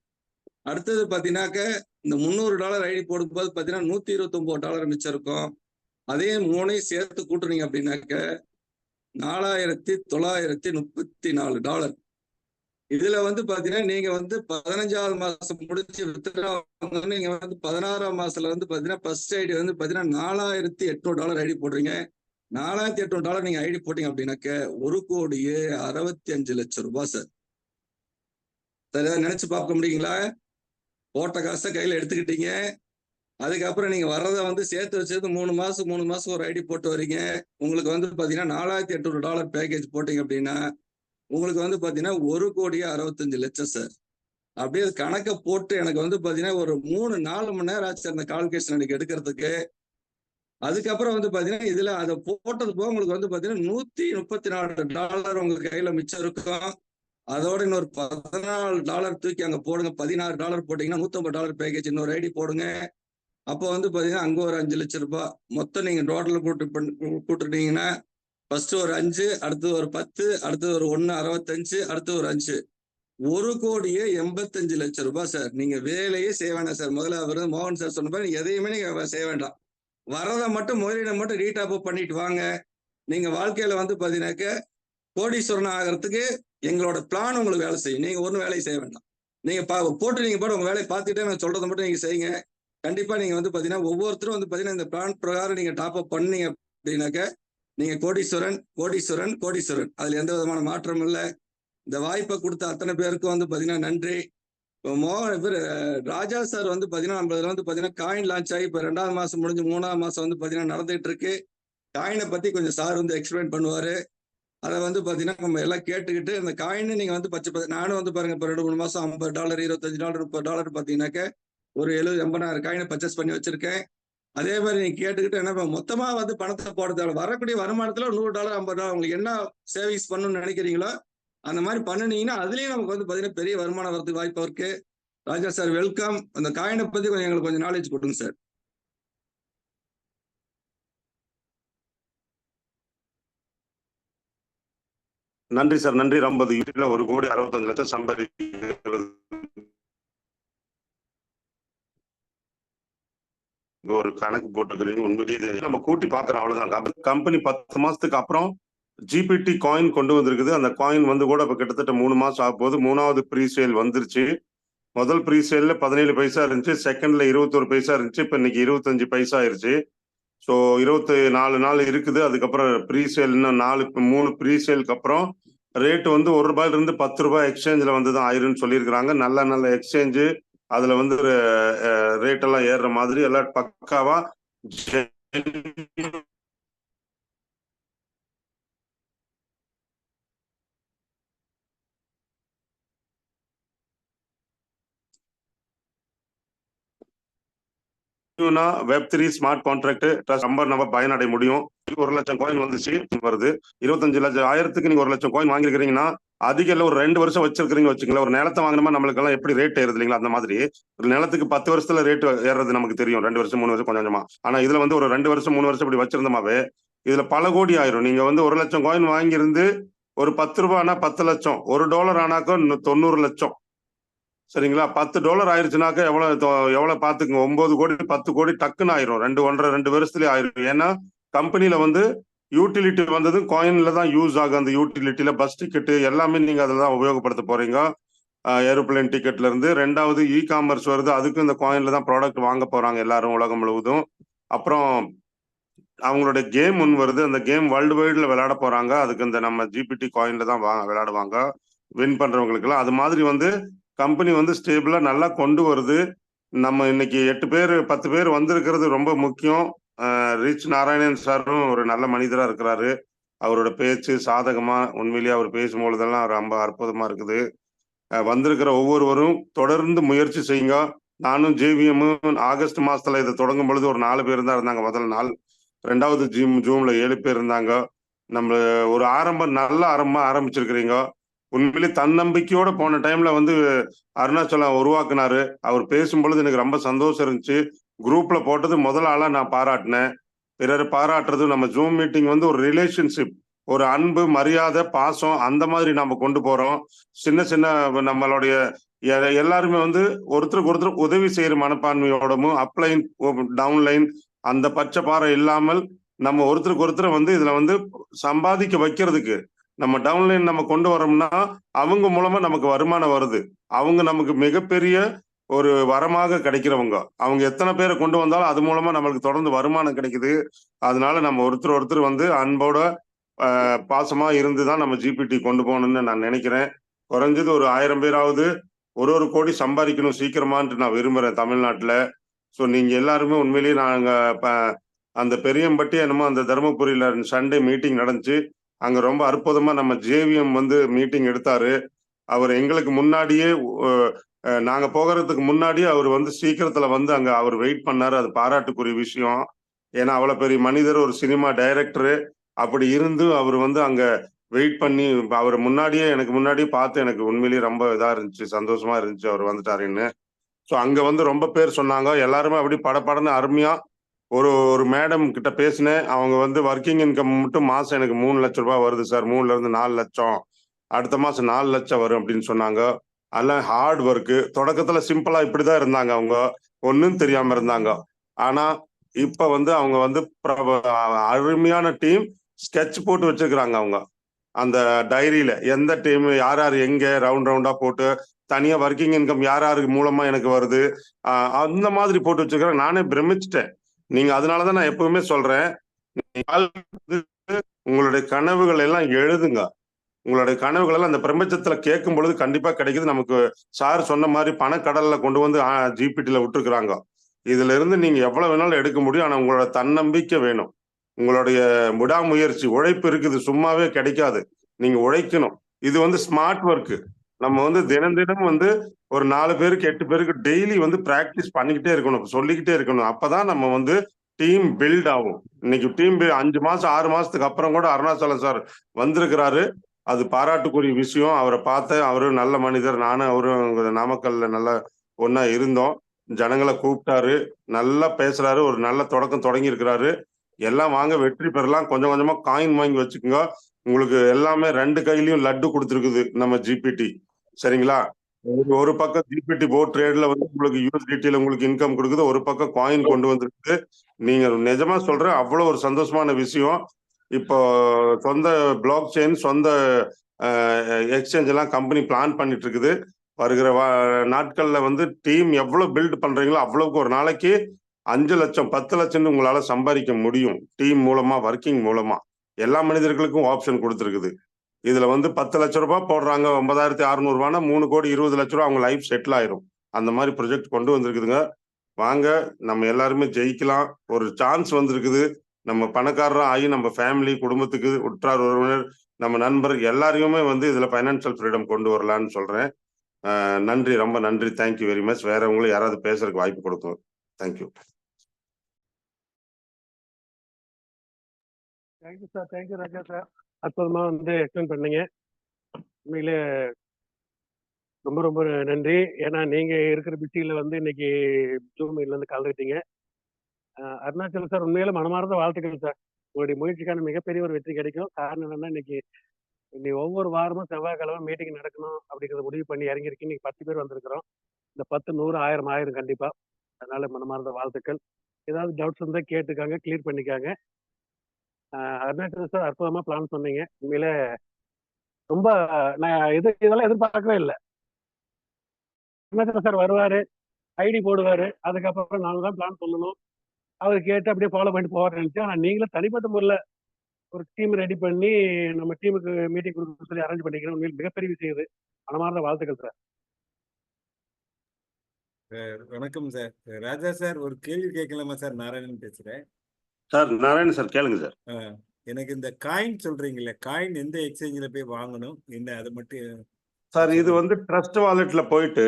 அடுத்தது பாத்தீங்கன்னாக்க இந்த $300 ஐடி போடும்போது பாத்தீங்கன்னா $129 மிச்சம் இருக்கும். அதே 3ஐயும் சேர்த்து கூட்டுறீங்க அப்படின்னாக்க $4934. இதுல வந்து பாத்தீங்கன்னா நீங்க வந்து 15ஆவது மாசம் முடிச்சு வித்ரா நீங்க வந்து 16ஆம் மாசத்துல வந்து பாத்தீங்கன்னா ஃபர்ஸ்ட் ஐடி வந்து பாத்தீங்கன்னா $4800 ஐடி போடுறீங்க. $4800 நீங்க ஐடி போட்டீங்க அப்படின்னாக்க $1,65,00,000 சார். சரியா நினைச்சு பார்க்க முடியுங்களா? போட்ட காசை கையில எடுத்துக்கிட்டீங்க. அதுக்கப்புறம் நீங்க வர்றதை வந்து சேர்த்து வச்சது 3 மாசம் ஒரு ஐடி போட்டு வரீங்க. உங்களுக்கு வந்து பாத்தீங்கன்னா $4800 பேக்கேஜ் போட்டீங்க அப்படின்னா உங்களுக்கு வந்து பாத்தீங்கன்னா 1,65,00,000 சார். அப்படியே கணக்கை போட்டு எனக்கு வந்து பாத்தீங்கன்னா ஒரு 3-4 மணி நேரம் ஆச்சு அந்த கால்குலேஷன் எனக்கு எடுக்கிறதுக்கு. அதுக்கப்புறம் வந்து பாத்தீங்கன்னா இதுல அதை போட்டது போக உங்களுக்கு வந்து பாத்தீங்கன்னா $134 உங்க கையில மிச்சம் இருக்கும். அதோட இன்னொரு $14 தூக்கி அங்க போடுங்க. $16 போட்டீங்கன்னா $150 பேக்கேஜ் இன்னொரு ஐடி போடுங்க. அப்போ வந்து பாத்தீங்கன்னா அங்க ஒரு 5 லட்சம் ரூபாய் மொத்தம் நீங்க டோட்டல் கூட்டுட்டீங்கன்னா ஃபர்ஸ்ட் ஒரு 5, அடுத்தது ஒரு 10, அடுத்தது ஒரு 1.65, அடுத்தது ஒரு 5, $1,85,00,000 சார். நீங்க வேலையே செய்ய வேண்டாம் சார். முதல்ல அவர் மோகன் சார் சொன்ன மாதிரி எதையுமே நீங்க செய்ய வேண்டாம். வரதை மட்டும் முதலீடை மட்டும் ரீடாப் பண்ணிட்டு வாங்க. நீங்க வாழ்க்கையில வந்து பாத்தீங்கன்னாக்க கோடீஸ்வரன் ஆகிறதுக்கு எங்களோட பிளான் உங்களுக்கு வேலை செய்யும். நீங்க ஒன்றும் வேலையை செய்ய வேண்டாம். நீங்க போட்டு நீங்க உங்க வேலையை பார்த்துட்டே நான் சொல்றதை மட்டும் நீங்க செய்யுங்க. கண்டிப்பா நீங்க வந்து பாத்தீங்கன்னா ஒவ்வொருத்தரும் வந்து பாத்தீங்கன்னா இந்த பிளான் பிரகாரம் நீங்க டாப் அப் பண்ணீங்க அப்படின்னாக்க நீங்க கோடீஸ்வரன் கோடீஸ்வரன் கோடீஸ்வரன். அதுல எந்த விதமான மாற்றம் இல்லை. இந்த வாய்ப்பை கொடுத்த அத்தனை பேருக்கும் வந்து பாத்தீங்கன்னா நன்றி. ராஜா சார் வந்து பாத்தீங்கன்னா நம்மளதுல வந்து பாத்தீங்கன்னா காயின் லான்ச் ஆகி இப்ப 2ஆவது மாசம் முடிஞ்சு 3ஆவது மாசம் வந்து பாத்தீங்கன்னா நடந்துட்டு இருக்கு. காயினை பத்தி கொஞ்சம் சார் வந்து எக்ஸ்பிளைன் பண்ணுவாரு. அதை வந்து பாத்தீங்கன்னா நம்ம எல்லாம் கேட்டுக்கிட்டு அந்த காயின் நீங்க வந்து நானும் வந்து பாருங்க இப்ப 2-3 மாசம் $50, $25, $30 பாத்தீங்கன்னாக்க ஒரு 70-80,000 காயினை பர்ச்சேஸ் பண்ணி வச்சிருக்கேன். அதே மாதிரி நீங்க கேட்டுக்கிட்டு என்ன மொத்தமா வந்து பணத்தை போடுறதால வரக்கூடிய வருமானத்துல $100, $50 உங்களுக்கு என்ன சேவிங்ஸ் பண்ணணும்னு நினைக்கிறீங்களோ அந்த மாதிரி பண்ணுனீங்கன்னா அதுலயும் நமக்கு வந்து பாத்தீங்கன்னா பெரிய வருமானம் வரதுக்கு வாய்ப்பு இருக்கு. ராஜா சார் வெல்கம். அந்த காயினை பத்தி கொஞ்சம் எங்களுக்கு கொஞ்சம் நாலேஜ் கொடுங்க சார். நன்றி சார், நன்றி. 1,60,65,00,000 சம்பாதிக்கிறது ஒரு கணக்கு போட்டுக்கிறீங்க. உண்மையிலேயே நம்ம கூட்டி பார்க்கறோம், அவ்வளவுதான். கம்பெனி 10 மாசத்துக்கு அப்புறம் ஜிபிடி காயின் கொண்டு வந்திருக்குது. அந்த காயின் வந்து கூட இப்ப கிட்டத்தட்ட 3 மாசம் ஆக போகுது. 3வது ப்ரீ சேல் வந்துருச்சு. முதல் ப்ரீ சேல்ல 17 பைசா இருந்துச்சு, செகண்ட்ல 21 பைசா இருந்துச்சு, இப்ப இன்னைக்கு 25 பைசா ஆயிருச்சு. ஸோ 24 நாள் இருக்குது. அதுக்கப்புறம் ப்ரீ சேல் இன்னும் 3 ப்ரீ சேலுக்கு அப்புறம் ரேட் வந்து ₹1 10 எக்ஸ்சேஞ்சில் வந்து தான் ஆயிருன்னு சொல்லியிருக்கிறாங்க. நல்ல நல்ல எக்ஸ்சேஞ்சு, அதுல வந்து ரேட் எல்லாம் ஏறுற மாதிரி எல்லாம் பக்காவா Web3 ஸ்மார்ட் கான்ட்ராக்ட் நம்பர் நம்ம பயனடைய முடியும். 1,00,000 காயின் வந்துச்சு வருது. 25,000 நீங்க 1,00,000 காயின் வாங்கிருக்கீங்கன்னா அதிக இல்ல ஒரு 2 வருஷம் வச்சிருக்கீங்க வச்சுங்களேன். ஒரு நிலத்தை வாங்கினோமா நம்மளுக்கு எல்லாம் எப்படி ரேட் ஏறுது இல்லைங்களா, அந்த மாதிரி ஒரு நிலத்துக்கு 10 வருஷத்துல ரேட் ஏறது நமக்கு தெரியும். 2 வருஷம் 3 வருஷம் கொஞ்சம் கொஞ்சமா. ஆனா இதுல வந்து ஒரு 2 வருஷம் 3 வருஷம் இப்படி வச்சிருந்தோமாவே இதுல பல கோடி ஆயிரும். நீங்க வந்து 1,00,000 காயின் வாங்கியிருந்து ஒரு $10 ஆனா 10 லட்சம், $1 ஆனாக்கா 90 லட்சம். சரிங்களா? $10 ஆயிருச்சுனாக்கா எவ்வளவு பாத்துக்குங்க. 9 கோடி 10 கோடி டக்குன்னு ஆயிரும். 2 வருஷத்துலயே ஆயிரும். ஏன்னா கம்பெனில வந்து யூட்டிலிட்டி வந்தது காயின்ல தான் யூஸ் ஆகும். அந்த யூட்டிலிட்டியில பஸ் டிக்கெட் எல்லாமே நீங்க அதில் தான் உபயோகப்படுத்த போறீங்க. ஏரோப்ளேன் டிக்கெட்ல இருந்து. 2வது காமர்ஸ் வருது, அதுக்கும் இந்த காயின்ல தான் ப்ராடக்ட் வாங்க போறாங்க எல்லாரும் உலகம் முழுவதும். அப்புறம் அவங்களுடைய கேம் ஒன்று வருது, அந்த கேம் வேர்ல்டு வைட்ல விளையாட போறாங்க. அதுக்கு இந்த நம்ம ஜிபிடி காயின்ல தான் விளையாடுவாங்க வின் பண்றவங்களுக்கு எல்லாம். அது மாதிரி வந்து கம்பெனி வந்து ஸ்டேபிளா நல்லா கொண்டு வருது. நம்ம இன்னைக்கு 8 பேர் 10 பேர் வந்திருக்கிறது ரொம்ப முக்கியம். ரிச் நாராயணன் சாரும் ஒரு நல்ல மனிதரா இருக்கிறாரு. அவரோட பேச்சு சாதகமா, உண்மையிலேயே அவர் பேசும்பொழுதெல்லாம் ரொம்ப அற்புதமா இருக்குது. வந்திருக்கிற ஒவ்வொருவரும் தொடர்ந்து முயற்சி செய்யுங்க. நானும் ஜேவிஎம்மும் ஆகஸ்ட் மாசத்துல இதை தொடங்கும் பொழுது ஒரு 4 பேர் தான் இருந்தாங்க முதல் நாள். 2வது ஜூம்ல 7 பேர் இருந்தாங்க. நம்ம ஒரு நல்ல ஆரம்பிச்சிருக்கிறீங்க. உண்மையிலே தன்னம்பிக்கையோட போன டைம்ல வந்து அருணாச்சலம் உருவாக்குனாரு. அவர் பேசும்பொழுது எனக்கு ரொம்ப சந்தோஷம் இருந்துச்சு. குரூப்ல போட்டது முதல் ஆளா நான் பாராட்டினேன். பிறர் பாராட்டுறது, நம்ம ஜூம் மீட்டிங் வந்து ஒரு ரிலேஷன்ஷிப், ஒரு அன்பு, மரியாதை, பாசம், அந்த மாதிரி நம்ம கொண்டு போறோம். சின்ன சின்ன நம்மளுடைய எல்லாருமே வந்து ஒருத்தருக்கு ஒருத்தர் உதவி செய்யற மனப்பான்மையோடமும் அப்லைன் டவுன்லைன் அந்த பச்சை பாறை இல்லாமல் நம்ம ஒருத்தருக்கு ஒருத்தர் வந்து இதுல வந்து சம்பாதிக்க வைக்கிறதுக்கு நம்ம டவுன்லைன் நம்ம கொண்டு வரோம்னா அவங்க மூலமா நமக்கு வருமானம் வருது. அவங்க நமக்கு மிகப்பெரிய ஒரு வரமாக கிடைக்கிறவங்க. அவங்க எத்தனை பேரை கொண்டு வந்தாலும் அது மூலமா நம்மளுக்கு தொடர்ந்து வருமானம் கிடைக்குது. அதனால நம்ம ஒருத்தர் வந்து அன்போட பாசமா இருந்துதான் நம்ம ஜிபிடி கொண்டு போகணும்னு நான் நினைக்கிறேன். குறைஞ்சது ஒரு 1000 பேராவது ஒரு கோடி சம்பாதிக்கணும் சீக்கிரமான்ட்டு நான் விரும்புறேன் தமிழ்நாட்டுல. ஸோ நீங்க எல்லாருமே உண்மையிலேயே நாங்க அந்த பெரியம்பட்டி என்னமோ அந்த தருமபுரியில சண்டே மீட்டிங் நடந்துச்சு. அங்க ரொம்ப அற்புதமா நம்ம ஜேவிஎம் வந்து மீட்டிங் எடுத்தாரு. அவர் எங்களுக்கு முன்னாடியே நாங்க போகிறதுக்கு முன்னாடியே அவர் வந்து சீக்கிரத்துல வந்து அங்க அவர் வெயிட் பண்ணாரு. அது பாராட்டுக்குரிய விஷயம். ஏன்னா அவ்வளவு பெரிய மனிதர், ஒரு சினிமா டைரக்டரு, அப்படி இருந்து அவர் வந்து அங்க வெயிட் பண்ணி அவர் முன்னாடியே எனக்கு முன்னாடியே பார்த்து எனக்கு உண்மையிலேயே ரொம்ப இதா இருந்துச்சு, சந்தோஷமா இருந்துச்சு அவர் வந்துட்டாருன்னு. ஸோ அங்க வந்து ரொம்ப பேர் சொன்னாங்க. எல்லாருமே அப்படி படப்படன்னு அருமையா ஒரு மேடம் கிட்ட பேசினேன். அவங்க வந்து ஒர்க்கிங் இன்கம் மட்டும் மாசம் எனக்கு 3 லட்சம் ரூபாய் வருது சார், 3ல இருந்து 4 லட்சம், அடுத்த மாசம் 4 லட்சம் வரும் அப்படின்னு சொன்னாங்க. அதெல்லாம் ஹார்ட் ஒர்க்கு. தொடக்கத்துல சிம்பிளா இப்படிதான் இருந்தாங்க, அவங்க ஒன்னும் தெரியாம இருந்தாங்க. ஆனா இப்ப வந்து அவங்க வந்து அருமையான டீம் ஸ்கெட்ச் போட்டு வச்சிருக்கிறாங்க. அவங்க அந்த டைரியில எந்த டீம் யார் யார் எங்க ரவுண்டா போட்டு தனியா ஒர்க்கிங் இன்கம் யார் யாருக்கு மூலமா எனக்கு வருது அந்த மாதிரி போட்டு வச்சிருக்கிறாங்க. நானே பிரமிச்சிட்டேன். நீங்க அதனாலதான் நான் எப்பவுமே சொல்றேன், உங்களுடைய கனவுகள் எல்லாம் எழுதுங்க. உங்களுடைய கனவுகள் எல்லாம் அந்த பிரபஞ்சத்துல கேட்கும் பொழுது கண்டிப்பா கிடைக்குது. நமக்கு சார் சொன்ன மாதிரி பணக்கடல்ல கொண்டு வந்து ஜிபிடில விட்டுருக்குறாங்க. இதுல இருந்து நீங்க எவ்வளவு வேணாலும் எடுக்க முடியும். ஆனா உங்களோட தன்னம்பிக்கை வேணும், உங்களுடைய விடாமுயற்சி, உழைப்பு இருக்குது, சும்மாவே கிடைக்காது. நீங்க உழைக்கணும். இது வந்து ஸ்மார்ட் ஒர்க். நம்ம வந்து தினம் வந்து ஒரு 4 பேருக்கு 8 பேருக்கு டெய்லி வந்து பிராக்டிஸ் பண்ணிக்கிட்டே இருக்கணும், சொல்லிக்கிட்டே இருக்கணும். அப்பதான் நம்ம வந்து டீம் பில்ட் ஆகும். இன்னைக்கு டீம் 5 மாசம் 6 மாசத்துக்கு அப்புறம் கூட அருணாச்சலம் சார் வந்திருக்கிறாரு. அது பாராட்டுக்குரிய விஷயம். அவரை பார்த்தேன், அவரும் நல்ல மனிதர். நானும் அவரும் நாமக்கல்ல நல்லா ஒண்ணா இருந்தோம். ஜனங்களை கூப்பிட்டாரு, நல்லா பேசுறாரு, ஒரு நல்ல தொடக்கம் தொடங்கி இருக்கிறாரு. எல்லாம் வாங்க வெற்றி பெறலாம். கொஞ்சம் கொஞ்சமா காயின் வாங்கி வச்சுக்கோங்க. உங்களுக்கு எல்லாமே 2 கையிலயும் லட்டு கொடுத்துருக்குது நம்ம ஜிபிடி. சரிங்களா? ஒரு பக்கம் ஜிபிடி போட் ட்ரேட்ல வந்து உங்களுக்கு யூஎஸ்டிடில உங்களுக்கு இன்கம் கொடுக்குது, ஒரு பக்கம் காயின் கொண்டு வந்திருக்குது. நீங்க நிஜமா சொல்றேன், அவ்வளவு ஒரு சந்தோஷமான விஷயம். இப்போ சொந்த பிளாக் செயின், சொந்த எக்ஸ்சேஞ்ச் எல்லாம் கம்பெனி பிளான் பண்ணிட்டு இருக்குது. வருகிற நாட்கள்ல வந்து டீம் எவ்வளவு பில்ட் பண்றீங்களோ அவ்வளவுக்கு ஒரு நாளைக்கு 5 லட்சம் 10 லட்சம் உங்களால சம்பாதிக்க முடியும். டீம் மூலமா, ஒர்க்கிங் மூலமா. எல்லா மனிதர்களுக்கும் ஆப்ஷன் கொடுத்துருக்குது. இதுல வந்து 10 லட்சம் ரூபாய் போடுறாங்க, 9,600 ரூபாய்னா 3 கோடி 20 லட்சம் ரூபாய் அவங்க லைஃப் செட்டில் ஆயிரும். அந்த மாதிரி ப்ரொஜெக்ட் கொண்டு வந்திருக்குதுங்க. வாங்க, நம்ம எல்லாருமே ஜெயிக்கலாம். ஒரு சான்ஸ் வந்திருக்குது. நம்ம பணக்காரரா ஆகி நம்ம ஃபேமிலி, குடும்பத்துக்கு, உற்றார் உறவினர், நம்ம நண்பர் எல்லாரையுமே வந்து இதுல பைனான்சியல் ஃப்ரீடம் கொண்டு வரலான்னு சொல்றேன். நன்றி, ரொம்ப நன்றி. Thank you very much. வேறவங்களும் யாராவது பேசுறதுக்கு வாய்ப்பு கொடுக்கும். தேங்க்யூ. தேங்க்யூ சார், தேங்க்யூ ராஜா சார். அற்புதமா வந்து எக்ஸ்பிளைன் பண்ணீங்க. உண்மையிலே ரொம்ப ரொம்ப நன்றி. ஏன்னா நீங்க இருக்கிற பிஸியில வந்து இன்னைக்கு ஜூம் மீட்ல இருந்து கலந்துக்கிட்டீங்க. அருணாச்சலம் சார், உண்மையில மனமார்ந்த வாழ்த்துக்கள் சார். உங்களுடைய முயற்சிக்கான மிகப்பெரிய ஒரு வெற்றி கிடைக்கும். காரணம் என்னன்னா, இன்னைக்கு ஒவ்வொரு வாரமும் செவ்வாய்க்கிழமை மீட்டிங் நடக்கணும் அப்படிங்கிறத முடிவு பண்ணி இறங்கிருக்கு. இன்னைக்கு 10 பேர் வந்திருக்கிறோம். இந்த 10, 100, 1000 ஆயிரம் கண்டிப்பா. அதனால மனமார்ந்த வாழ்த்துக்கள். ஏதாவது டவுட்ஸ் இருந்தா கேட்டுக்காங்க, கிளியர் பண்ணிக்காங்க. அருணாச்சலம் சார், அற்புதமா பிளான் சொன்னீங்க. உண்மையில ரொம்ப நான் இதெல்லாம் எதிர்பார்க்கவே இல்லை. அருணாச்சலம் சார் வருவாரு, ஐடி போடுவாரு, அதுக்கப்புறம் நாங்க தான் பிளான் சொல்லணும். அவர் கேட்டு அப்படியே ஃபாலோ பண்ணிட்டு போவார்னு நினைச்சேன். ஆனா நீங்களும் தனிப்பட்ட முறையில் ஒரு டீம் ரெடி பண்ணி நம்ம டீமுக்கு மீட்டிங் கொடுக்க சொல்லி அரேஞ்ச் பண்ணிக்கிறோம். உண்மையில் மிகப்பெரிய விஷயம் இது. மனமார்ந்த வாழ்த்துக்கள் சார். வணக்கம் சார். ராஜா சார், ஒரு கேள்வி கேட்கலாமா சார்? நாராயணன் பேசுறேன் சார். நாராயணன் சார், கேளுங்க சார். எனக்கு இந்த காயின் சொல்றீங்களே, காயின் எந்த எக்ஸ்சேஞ்சில் போய் வாங்கணும் என்ன, அது மட்டும் சார், இது வந்து ட்ரஸ்ட் வாலெட்ல போயிட்டு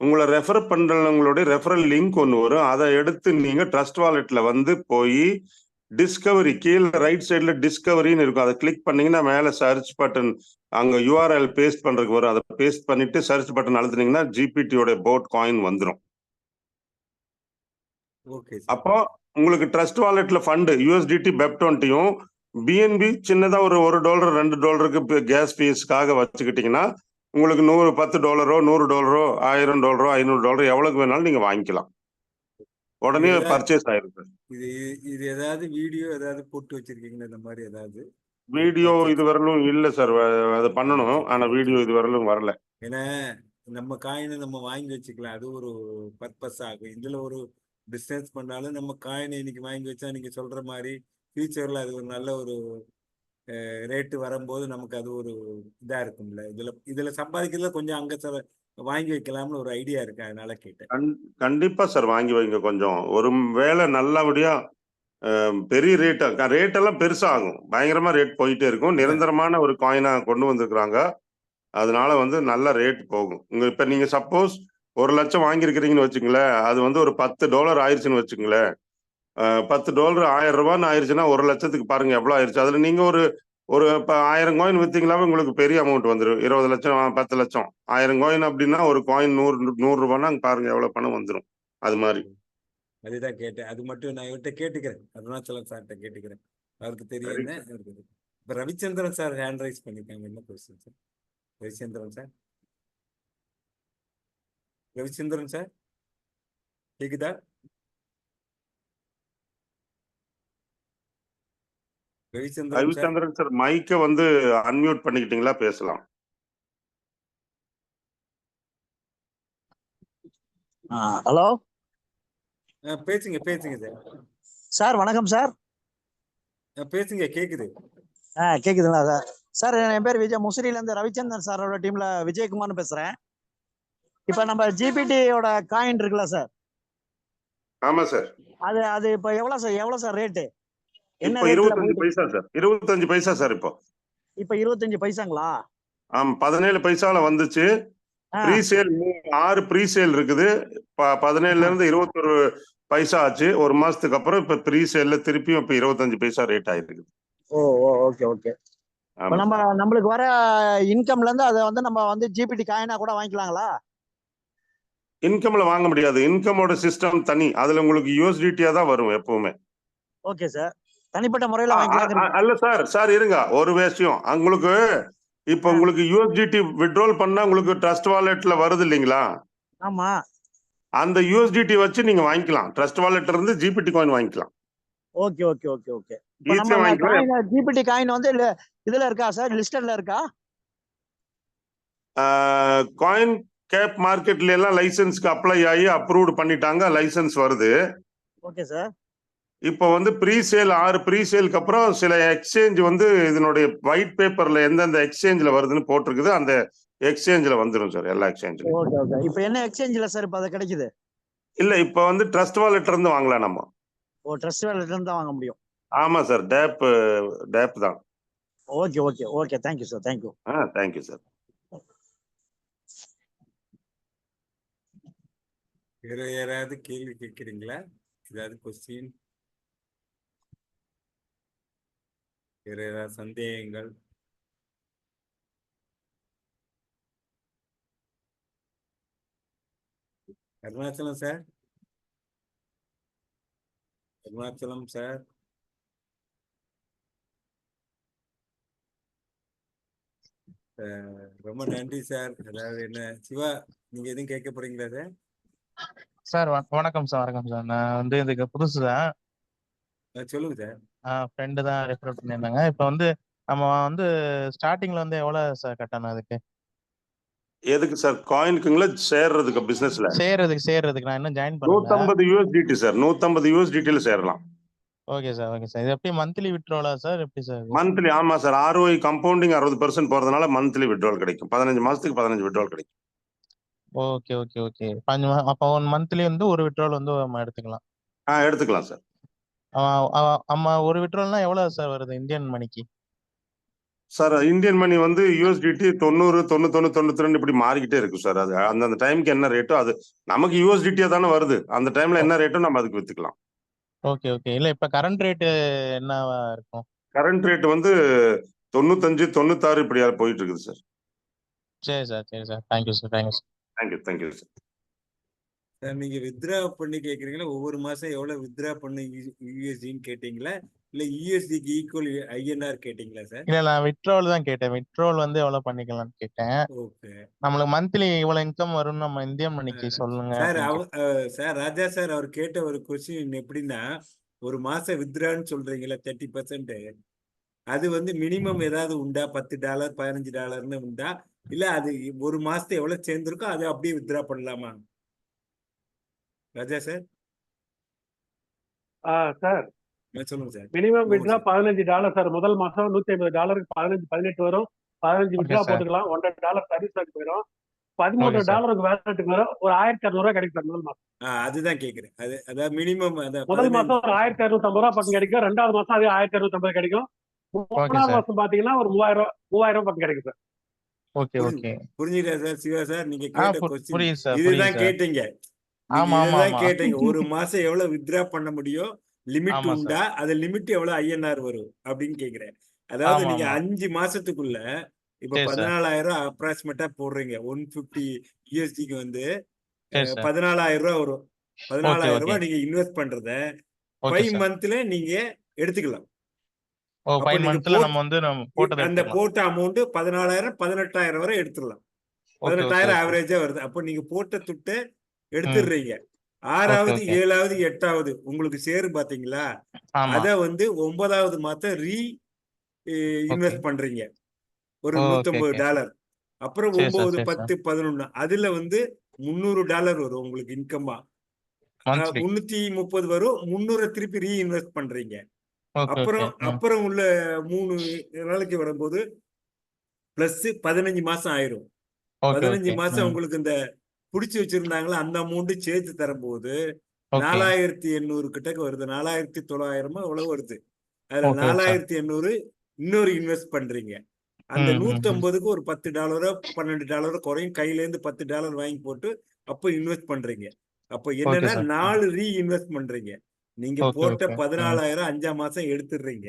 உங்களை ரெஃபர் பண்றவங்களுடைய ரெஃபரல் லிங்க் ஒன்று வரும். அதை எடுத்து நீங்க ட்ரஸ்ட் வாலெட்ல வந்து போய் டிஸ்கவரி கீழே ரைட் சைட்ல டிஸ்கவரின்னு இருக்கும். அதை கிளிக் பண்ணீங்கன்னா மேல சர்ச் பட்டன், அங்க யூஆர்எல் பேஸ்ட் பண்றதுக்கு வரும். அதை பேஸ்ட் பண்ணிட்டு சர்ச் பட்டன் அழுத்துனீங்கன்னா ஜிபிடியோட போட் காயின் வந்துடும். அப்போ உங்களுக்கு ட்ரஸ்ட் வாலெட்ல ஃபண்டு யூஎஸ்டிடி பெப்20யும் பிஎன்பி சின்னதா ஒரு $1 $2 கேஸ் ஃபீஸ்க்காக வச்சுக்கிட்டீங்கன்னா உங்களுக்கு $10 $100 $1000 $500 எவ்வளவுக்கு வேணாலும் நீங்க வாங்கிக்கலாம். உடனே பர்ச்சேஸ் ஆயிருக்கு. இது ஏதாவது வீடியோ ஏதாவது போட்டு வச்சிருக்கீங்களா? இந்த மாதிரி ஏதாவது வீடியோ இதுவரையிலும் இல்ல சார். அதை பண்ணணும், ஆனா வீடியோ இதுவரையிலும் வரல. ஏன்னா நம்ம காயினை நம்ம வாங்கி வச்சுக்கலாம், அது ஒரு பர்பஸ் ஆகும். இதுல ஒரு பிஸ்னஸ் பண்ணாலும் நம்ம காயினை இன்னைக்கு வாங்கி வச்சா நீங்க சொல்ற மாதிரி ஃபியூச்சர்ல அது ஒரு நல்ல ஒரு ரேட்டு வரும்போது நமக்கு அது ஒரு இதா இருக்கும்ல. இதுல சம்பாதிக்கிறதுல கொஞ்சம் அங்க வாங்கி வைக்கலாம்னு ஒரு ஐடியா இருக்கு, அதனால கேட்டேன். கண்டிப்பா சார், வாங்கி வைங்க. கொஞ்சம் ஒரு வேலை நல்லபடியா பெரிய ரேட்டெல்லாம் பெருசா ஆகும். பயங்கரமா ரேட் போயிட்டே இருக்கும். நிரந்தரமான ஒரு காயினா கொண்டு வந்திருக்கிறாங்க. அதனால வந்து நல்ல ரேட் போகும். இப்ப நீங்க சப்போஸ் 1 லட்சம் வாங்கியிருக்கிறீங்கன்னு வச்சுங்களேன், அது வந்து ஒரு $10 ஆயிடுச்சுன்னு வச்சுங்களேன். $10 1000 ஆயிடுச்சுன்னா 1 லட்சத்துக்கு பாருங்க எவ்வளவு ஆயிடுச்சு. அதுல நீங்க ஒரு 1000 காயின் வித்தீங்களாவே உங்களுக்கு பெரிய அமௌண்ட் வந்துடும். 20 லட்சம் 10 லட்சம் 1000 காயின் அப்படின்னா ஒரு காயின் 100 ரூபாய்னா பாருங்க எவ்வளவு பணம் வந்துடும். அது மாதிரி அதுதான் கேட்டேன். அது மட்டும் நான் இவர்கிட்ட கேட்டுக்கிறேன், அருணாச்சலம் சார்கிட்ட கேட்டுக்கிறேன். அவருக்கு தெரியும். இப்ப ரவிச்சந்திரன் சார் ஹேண்ட் ரைஸ் பண்ணிருக்காங்க. என்ன question sir? Ravichandran sir, Ravichandran sir கேக்குதா? ரவிச்சந்திரன் சார், மைக்க வந்து அன்மியூட் பண்ணிக்கிட்டீங்களா? பேசலாம். ஹலோ, பேசுங்க பேசுங்க சார். சார் வணக்கம் சார். பேசுங்க, கேக்குது. கேக்குதுங்களா சார்? சார், என் பேர் விஜய், முசிறியில இருந்து ரவிச்சந்திரன் சாரோட டீம்ல விஜயகுமார்னு பேசுறேன். இப்ப நம்ம ஜிபிடியோட காயின் இருக்குல்ல சார்? ஆமா சார். அது இப்ப எவ்வளவு சார் ரேட்டு? இப்போ 25 பைசா சார். 25 பைசா சார். இப்போ 25 பைசாங்களா? ஆமா, 17 பைசால வந்துச்சு. ப்ரீசேல் 6 ப்ரீசேல் இருக்குது. 17ல இருந்து 21 பைசா ஆச்சு. ஒரு மாசத்துக்கு அப்புறம் இப்ப ப்ரீசேல்ல திருப்பியும் இப்ப 25 பைசா ரேட் ஆயிருக்கு. ஓ, ஓகே ஓகே. இப்ப ஆமா சார். நம்மளுக்கு வர இன்கம்ல இருந்து அதை வந்து நம்ம வந்து ஜிபிடி காயினா கூட வாங்கிக்கலாங்களா? இன்கம்ல வாங்க முடியாது. இன்கமோட சிஸ்டம் தனி. அதுல உங்களுக்கு யூஎஸ்டிடியா தான் வரும் எப்பவுமே. Okay sir. தனிப்பட்ட முறையில வாங்கிக்கலாம். அல்ல சார் இருங்க ஒரு விஷயம். உங்களுக்கு இப்ப உங்களுக்கு யூஎஸ்டிடி வித்ட்ரால் பண்ணா உங்களுக்கு ட்ரஸ்ட் வாலெட்ல வருது இல்லைங்களா? ஆமா. அந்த யூஎஸ்டிடி வச்சு நீங்க வாங்கிக்கலாம். ட்ரஸ்ட் வாலெட்ல இருந்து ஜிபிடி காயின் வாங்கிக்கலாம். Okay okay okay okay. இப்போ ஈஸியா நம்ம வாங்கிக்கலாம். காயின் ஜிபிடி காயின் வந்து இதுல இருக்கா சார்? லிஸ்டட்ல இருக்கா? காயின் கேப் மார்க்கெட்ல எல்லாம் லைசன்ஸ்க்கு அப்ளை ஆகி அப்ரூவ்டு பண்ணிட்டாங்க. லைசன்ஸ் வருது. Okay sir. இப்போ வந்து ப்ரீசேல் 6 ப்ரீசேலுக்கு அப்புறம் சில எக்ஸ்சேஞ்ச் வந்து இதனுடைய ஒயிட் பேப்பர்ல எந்தெந்த எக்ஸ்சேஞ்சில் வருதுன்னு போட்டிருக்குது. அந்த எக்ஸ்சேஞ்சில் வந்துடும் சார், எல்லா எக்ஸ்சேஞ்சிலும். Okay okay. இப்போ என்ன எக்ஸ்சேஞ்சில சார் இப்போ அது கிடைக்குது? இல்ல இப்போ வந்து ட்ரஸ்ட் வாலெட்ல இருந்து வாங்கலாம் நம்ம. ஓ, ட்ரஸ்ட் வாலெட்ல இருந்து தான் வாங்க முடியும். ஆமா சார், டேப் தான். Okay okay okay. Thank you sir, thank you. Thank you sir. வேற யாராவது கேள்வி கேட்குறீங்களா? ஏதாவது கொஸ்டின், வேற ஏதாவது சந்தேகங்கள்? Arunachalam sir, Arunachalam sir. ரொம்ப நன்றி சார். அதாவது என்ன சிவா, நீங்க எதுவும் கேட்க போறீங்களா சார்? சார் வணக்கம் சார். வணக்கம் சார். நான் வந்து இதுக்கு புதுசு தான். சொல்லுங்க சார். ஃப்ரெண்டு தான் ரெஃபர் பண்ணியிருந்தாங்க. இப்போ வந்து நம்ம வந்து ஸ்டார்டிங்ல வந்து எவ்வளவு சார் கட்டணும் அதுக்கு? எதுக்கு சார்? காயினுக்குங்களா சேர்றதுக்கு பிசினஸ்ல? சேர்றதுக்கு நான் இன்னும் ஜாயின் பண்ணல. 150 யூஎஸ்டிடி சார். 150 யூஎஸ்டிடில சேரலாம். Okay sir, okay sir. இது எப்படி மந்த்லி விட்ரோலா சார்? எப்படி சார்? மந்த்லி. ஆமா சார். ROI கம்பவுண்டிங் 60% போறதுனால மந்த்லி விட்ரால் கிடைக்கும். 15 மாசத்துக்கு 15 விட்ரால் கிடைக்கும். Okay okay okay. அப்போ 1 மந்த்லி வந்து ஒரு விட்ரோல் வந்து நம்ம எடுத்துக்கலாம். எடுத்துக்கலாம் சார். நம்ம ஒரு விட்ரோல்னா எவ்வளவு சார் வருது இந்தியன் மணிக்கு? சார் இந்தியன் மணி வந்து யூஎஸ்டிடி 90, 91, 92 இப்படி மாறிக்கிட்டே இருக்கும் சார். அது அந்தந்த டைமுக்கு என்ன ரேட்டோ அது நமக்கு யூஎஸ்டிடியா தானே வருது. அந்த டைம்ல என்ன ரேட்டோ நம்ம அதுக்கு வித்துக்கலாம். Okay okay. இல்ல இப்ப கரண்ட் ரேட் என்னவா இருக்கும்? கரண்ட் ரேட் வந்து 95, 96 இப்படியா போயிட்டு இருக்குது சார். சரி சார், சரி sir. Thank you sir, thank you sir. Thank you sir. Sir நீங்க வித்ரா பண்ணி கேக்குறீங்களா? ஒவ்வொரு மாசம் எவ்வளவு வித்ரா பண்ணி யூஎஸ்டின்னு கேட்டீங்களா, இல்ல யூஎஸ்டிக்கு ஈக்குவல் INR கேட்டீங்களா சார்? இல்ல நான் விட்ரோல் தான் கேட்டேன். விட்ரோல் வந்து எவ்வளவு பண்ணிக்கலாம்னு கேட்டேன். ஓகே. நம்மளுக்கு மந்த்லி இவ்வளவு இன்கம் வரும் நம்ம இந்தியன் மணிக்கு சொல்லுங்க. சார் ராஜா சார் அவர் கேட்ட ஒரு கொஸ்டின் எப்படின்னா, ஒரு மாசம் வித்ரான்னு சொல்றீங்களா 30%, அது வந்து மினிமம் ஏதாவது உண்டா? $10 $15ன்னு உண்டா? இல்ல அது ஒரு மாசத்தை எவ்வளவு சேர்ந்திருக்கோ அதை அப்படியே வித்ரா பண்ணலாமா ராஜா சார்? சார் சொல்லுங்க சார். Minimum withdraw $15 sir. முதல் மாசம் $150, 18 வரும். 15 விட்ரா போட்டுக்கலாம். $100 சர்வீஸ் சார்ஜ் போயிடும். $13 வேலட்டுக்கு வரும். ஒரு $1200 கிடைக்கும் சார் முதல் மாசம். அதுதான் கேக்குறேன். அதாவது மினிமம் முதல் மாசம் ஒரு $1250 பக்கம் கிடைக்கும். 2வது மாசம் அதே $1250 கிடைக்கும். 3வது மாசம் பாத்தீங்கன்னா ஒரு $3000 பக்கம் கிடைக்கும் சார். Okay okay. புரிஞ்சுதா சார் சிவா சார்? நீங்க கேட்ட கொஸ்டின் இதுதான் கேட்டீங்க. கேட்டீங்க ஒரு மாசம் எவ்வளவு வித்ரா பண்ண முடியும், லிமிட் உண்டா, அது லிமிட் எவ்வளவு INR வரும் அப்படின்னு கேக்குறேன். அதாவது நீங்க 5 மாசத்துக்குள்ள இப்ப 14,000 அப்ராக்சிமேட்டா போடுறீங்க. 150 USDக்கு வந்து 14,000 ரூபாய் வரும். 14,000 ரூபாய் நீங்க இன்வெஸ்ட் பண்றத 5 மந்த்ல நீங்க எடுத்துக்கலாம். அந்த போட்ட அமௌண்ட் 14,000 18,000 வரை எடுத்துடலாம். 18,000 ஆவரேஜா வருது. அப்ப நீங்க போட்ட துட்டை எடுத்துடுறீங்க. 6வது 7வது 8வது உங்களுக்கு சேரும் பாத்தீங்களா, அத வந்து 9வது மாசம் இன்வெஸ்ட் பண்றீங்க ஒரு $150. அப்புறம் 9, 10, 11 அதுல வந்து $300 வரும் உங்களுக்கு இன்கமா. 330 வரும். 300 திருப்பி ரீஇன்வெஸ்ட் பண்றீங்க. அப்புறம் உள்ள 3 நாளைக்கு வரும்போது பிளஸ் 15 மாசம் ஆயிரும். 15 மாசம் உங்களுக்கு இந்த புடிச்சு வச்சிருந்தாங்களா அந்த அமௌண்ட் சேர்த்து தரும்போது 4,800 கிட்டக்கு வருது. 4,900 எவ்வளவு வருது. அதுல 4,800 இன்னொரு இன்வெஸ்ட் பண்றீங்க. அந்த 150க்கு ஒரு $10 $12 குறையும். கையில இருந்து $10 வாங்கி போட்டு அப்ப இன்வெஸ்ட் பண்றீங்க. அப்ப என்னன்னா 4 ரீஇன்வெஸ்ட் பண்றீங்க. நீங்க போட்ட 14,000 5ஆம் மாசம் எடுத்துடுறீங்க.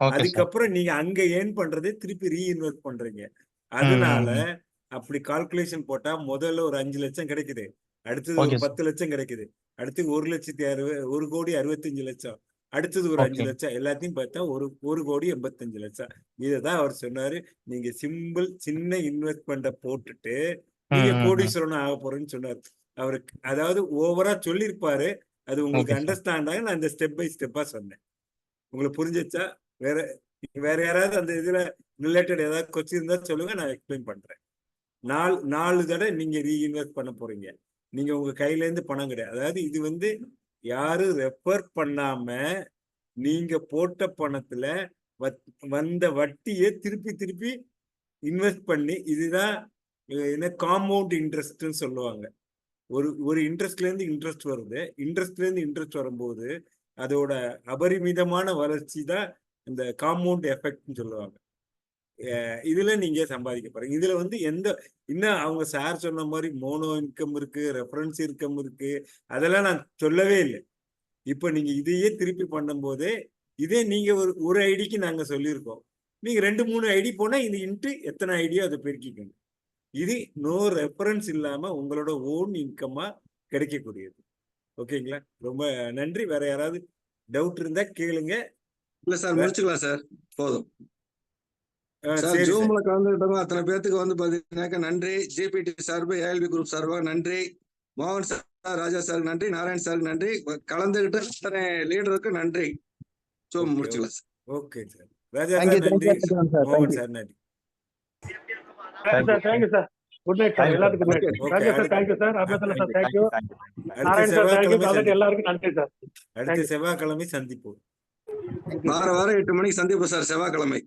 Okay sir. அதுக்கப்புறம் நீங்க அங்க ஏர்ன் பண்றதை திருப்பி ரீஇன்வெஸ்ட் பண்றீங்க. அதனால அப்படி கால்குலேஷன் போட்டா முதல்ல ஒரு 5 லட்சம் கிடைக்குது, அடுத்தது ஒரு ஓகே சார். 10 லட்சம் கிடைக்குது, அடுத்து 1,60,1,65,00,000, அடுத்தது ஒரு 5 ஓகே. லட்சம், எல்லாத்தையும் பார்த்தா 1,85,00,000. இதைதான் அவர் சொன்னாரு. நீங்க சின்ன இன்வெஸ்ட்மெண்ட்டை போட்டுட்டு நீங்க கோடீஸ்வரன் ஆக போறேன்னு சொன்னாரு. அவருக்கு அதாவது ஓவரா சொல்லியிருப்பாரு. அது உங்களுக்கு ஓகே சார். அண்டர்ஸ்டாண்ட் ஆக நான் இந்த ஸ்டெப் பை ஸ்டெப்பா சொன்னேன். உங்களுக்கு புரிஞ்சிச்சா? வேற வேற யாராவது அந்த இதுல ரிலேட்டட் ஏதாவது கொஸ்டின் இருந்தா சொல்லுங்க, நான் எக்ஸ்பிளைன் பண்றேன். 4 தடவை நீங்க ரீஇன்வெஸ்ட் பண்ண போறீங்க. நீங்க உங்க கையில இருந்து பணம் கிடையாது. அதாவது இது வந்து யாரும் ரெஃபர் பண்ணாம நீங்க போட்ட பணத்துல வந்த வட்டியை திருப்பி இன்வெஸ்ட் பண்ணி, இதுதான் என்ன காம்பவுண்ட் இன்ட்ரெஸ்ட்னு சொல்லுவாங்க. ஒரு இன்ட்ரெஸ்ட்ல இருந்து இன்ட்ரெஸ்ட் வருது. இன்ட்ரெஸ்ட்ல இருந்து இன்ட்ரெஸ்ட் வரும்போது அதோட அபரிமிதமான வளர்ச்சி தான் இந்த காம்பவுண்ட் எஃபெக்ட்னு சொல்லுவாங்க. இதுல நீங்க சம்பாதிக்க போறீங்க. இதுல வந்து இன்னும் அவங்க சார் சொன்ன மாதிரி மோனோ இன்கம் இருக்கு, ரெஃபரன்ஸ் இன்கம் இருக்கு, அதெல்லாம் நான் சொல்லவே இல்லை. இப்ப நீங்க இதையே திருப்பி பண்ணும்போதே இதே நீங்க ஒரு ஐடிக்கு நாங்க சொல்லியிருக்கோம். நீங்க 2-3 ஐடி போனா இது இன்ட்டு எத்தனை ஐடியோ அதை பெருக்கிக்கணும். இது நோ ரெஃபரன்ஸ் இல்லாம உங்களோட ஓன் இன்கமா கிடைக்கக்கூடியது. ஓகேங்களா? ரொம்ப நன்றி. வேற யாராவது டவுட் இருந்தா கேளுங்க. இல்ல சார், முடிச்சுக்கலாம் சார், போதும் சார். சரி சார். ஜூம்ல கலந்துக்கிட்டவங்க அத்தனை பேத்துக்கு வந்து பாத்தீங்கன்னாக்க நன்றி. ஜிபிடி சார்பு, ஏஎல்பி குரூப் சார்பாக நன்றி. மோகன் சார், ராஜா சாருக்கு நன்றி, நாராயண் சாருக்கு நன்றி, கலந்துகிட்ட அத்தனை லீடருக்கு நன்றி. முடிச்சுக்கலாம் sir. Okay sir. Raja sir நன்றி, மோகன் சார் நன்றி. Thank you sir. Good night sir, எல்லாத்துக்கும் good night. Raja sir thank you sir, அபேதல sir thank you, Narayan sir thank you, காலையில எல்லாருக்கும் நன்றி சார். அடுத்த செவ்வாய்க்கிழமை சந்திப்போம். வாரம் 8 மணிக்கு சந்திப்போம் சார், செவ்வாய்க்கிழமை.